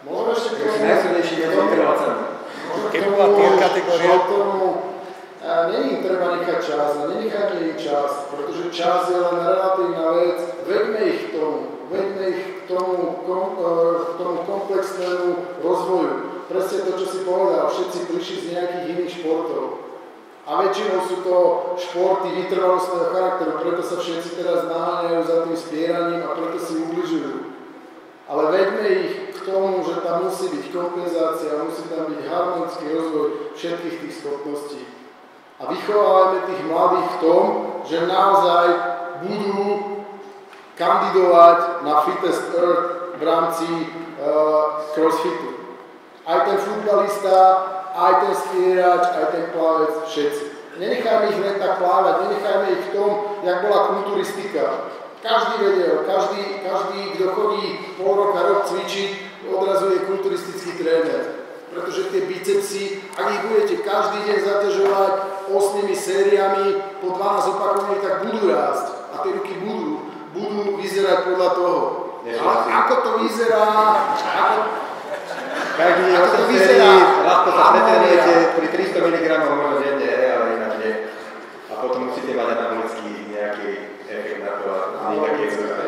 Môžem ešte Takže najsilnejší je vytrvalcami. Keď bola tier kategória, není treba nechať čas a nenechajme ich čas, pretože čas je len relatívna vec, veďme ich k tomu komplexnému rozvoju. Presne to, čo si povedal, všetci prišli z nejakých iných športov. A väčšinou sú to športy vytrvalostného charakteru, preto sa všetci teraz naháňajú za tým spieraním a preto si ubližujú. Ale veďme ich k tomu, že tam musí byť kompenzácia, musí tam byť harmonický rozvoj všetkých tých schopností. A vychovávajme tých mladých v tom, že naozaj budú kandidovať na Fittest Earth v rámci crossfitu. Aj ten futbalista, aj ten spierač, aj ten plavec, všetci. Nenechajme ich len tak plávať, nenechajme ich v tom, jak bola kulturistika. Každý vedel, každý, kto chodí pol roka, rok cvičiť, odrazu je kulturistický tréner. Pretože tie bicepsy, ak ich budete každý deň zaťažovať 8 sériami po 12 opakovaní, tak budú rásť. A tie ruky budú vyzerať podľa toho. Ale ako to vyzerá, Každý je 8 sérií, ľahko sa pretrenujete pri 300 mg možno denne, ale ináč nie. A potom musíte mať anabolický nejaký efekt na to, a nie taký jednoduché.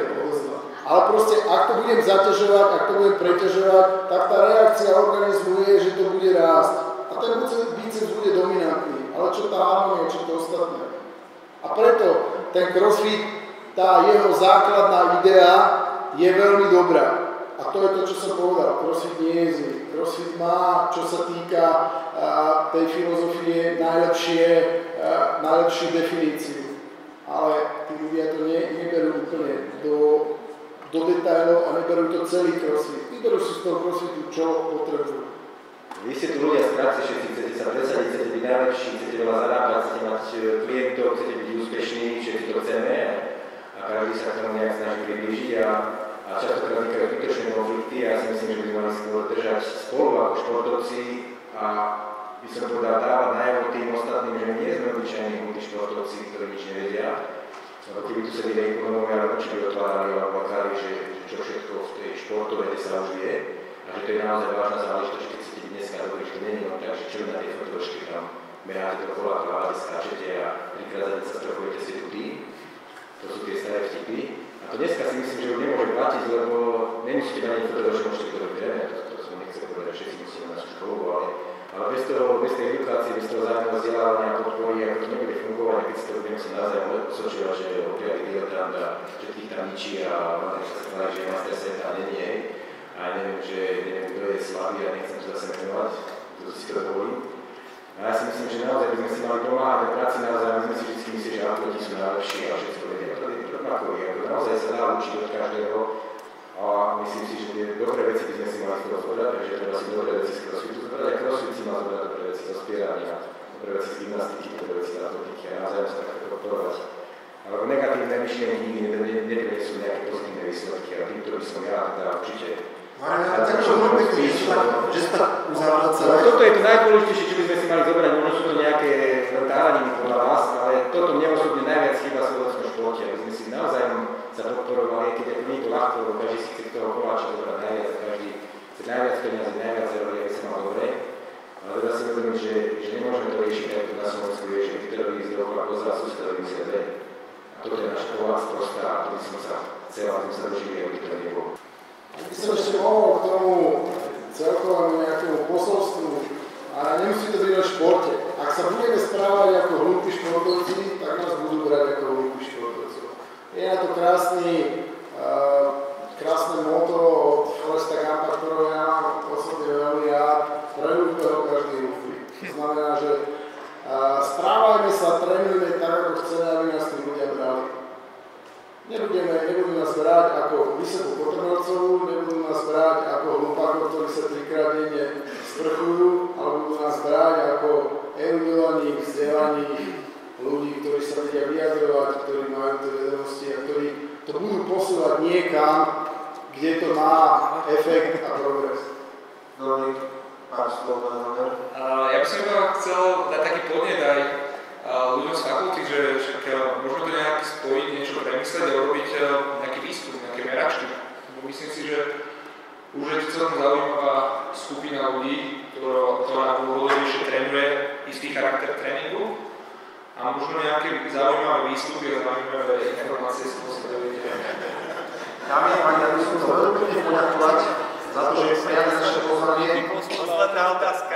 Ale proste, ak to budem zaťažovať, ak to budem preťažovať, tak tá reakcia organizmu je, že to bude rásť. A ten biceps bude dominantný. Ale čo tá harmonia, čo to ostatné. A preto ten crossfit, tá jeho základná idea je veľmi dobrá. A to je to, čo som povedal. Crossfit nie je zlý. Crossfit má, čo sa týka tej filozofie, najlepšiu definíciu. Ale tí ľudia to neberú úplne do detailov a neberú to celý crossfit. Vyberú si z toho crossfitu, čo potrebujú. Vy ste tu ľudia z praxe, všetci chcete sa presadiť, chcete byť najlepší, chcete veľa zarábať, chcete mať klientov, chcete byť úspešní, všetci to chceme a každý sa k tomu nejak snaží priblížiť a a častokrát vznikajú zbytočné konflikty a ja si myslím, že by sme mali skôr držať spolu ako športovci a by som povedal dávať najavo tým ostatným, že my nie sme obyčajní hudí športovci, ktorí nič nevedia, lebo keby tu sedeli ekonómovia, ale oči by otvárali a obakali, že čo všetko v tej športovej vede sa už vie a že to je naozaj vážna záležitosť, keď chcete dneska dobrý, že to nie je len tak, že čo vy na tej fotovočke tam beháte do kola, plávate, skáčete a trikrát za deň sa strofujete si tudy. To sú tie staré vtipy. A to dneska si myslím, že už nemôže platiť, lebo nemusíte na nej fotovočke, môžete to robiť tréner, to som nechcel povedať, že všetci musíme na našu školu, ale bez tej edukácie, bez toho vzájomného vzdelávania a podpory, ako to nebude fungovať, keď si to budeme sa navzájom osočovať, že je opiatý diletant a všetkých tam ničí a že sa chváli, že je master sveta a není jej. A neviem, kto je slabý a nechcem to zase menovať, kto si to dovolí. A ja si myslím, že naozaj by sme si mali pomáhať v práci naozaj, my sme si vždy mysleli, že atleti sú najlepší a všetko vedia. To je rovnakový, ako naozaj sa dá učiť od každého. A myslím si, že tie dobré veci by sme si mali z toho zobrať, takže treba si dobré veci z crossfitu zobrať, aj crossfit si má zobrať dobré veci zo spierania, dobré veci z gymnastiky, dobré veci z atletiky a naozaj sa takto podporovať. Alebo negatívne myšlienky nikdy neprinesú nejaké pozitívne výsledky a týmto by som ja teda určite. Takže môžeme pekne, že sa tak uzavrať celé. Toto je to najdôležitejšie, čo by sme si mali zobrať, možno sú to nejaké táraniny podľa vás, ale toto mne osobne najviac chýba v slovenskom športe, aby sme si naozaj sa podporovali, keď nie je to ľahko, lebo každý si chce toho koláča zobrať najviac a každý chce najviac peniazy, najviac zarobí, aby sa mal dobre. Ale teda si uvedomím, že nemôžeme to riešiť, ako to na Slovensku je, že ktorí ísť dookola pozerať sústavy myslia zveň. A toto je naša povlasť prostá a to by som sa chcel, aby sme sa dožili, aby to nebolo. By som ešte mohol k tomu celkovému nejakému posolstvu, ale nemusí to byť o športe. Ak sa budeme správať ako hlúpi športovci, tak nás budú brať ako hlúpi športovcov. Je na to krásne motto od Foresta Gampa, ktorého ja mám osobne veľmi rád, pre hlúpeho každý hlúpi. To znamená, že správajme sa, trénujme tak, ako chceme, aby nás tí ľudia brali. Nebudú nás brať ako vysokú potrmelcovú, nebudú nás brať ako hlupákov, ktorí sa trikrát denne sprchujú, ale budú nás brať ako erudovaných, vzdelaných ľudí, ktorí sa vedia vyjadrovať, ktorí majú tie vedomosti a ktorí to budú posúvať niekam, kde to má efekt a progres. Dominik, pár slov na záver. Ja by som chcel dať taký podnet aj ľuďom z fakulty, že môžeme to nejak spojiť, niečo premyslieť a urobiť nejaký výskum, nejaké meračky. Myslím si, že už je to celkom zaujímavá skupina ľudí, ktorá dlhodobejšie trénuje istý charakter tréningu a možno nejaké zaujímavé výstupy a zaujímavé informácie z toho sa dovedete. Dámy a páni, ja by som to veľmi pekne poďakovať za to, že prijali naše pozvanie. Posledná otázka.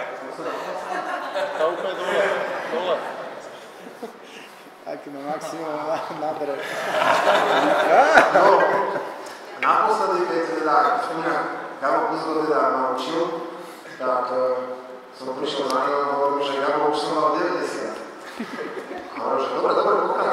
To úplne dole. Aký má maximum na brev. No, naposledy, keď teda spomínam, Gabo Kuzlo teda ma učil, tak som prišiel za ním a hovoril, že Gabo, už som mal 90. A hovoril, že dobre, pokračuj.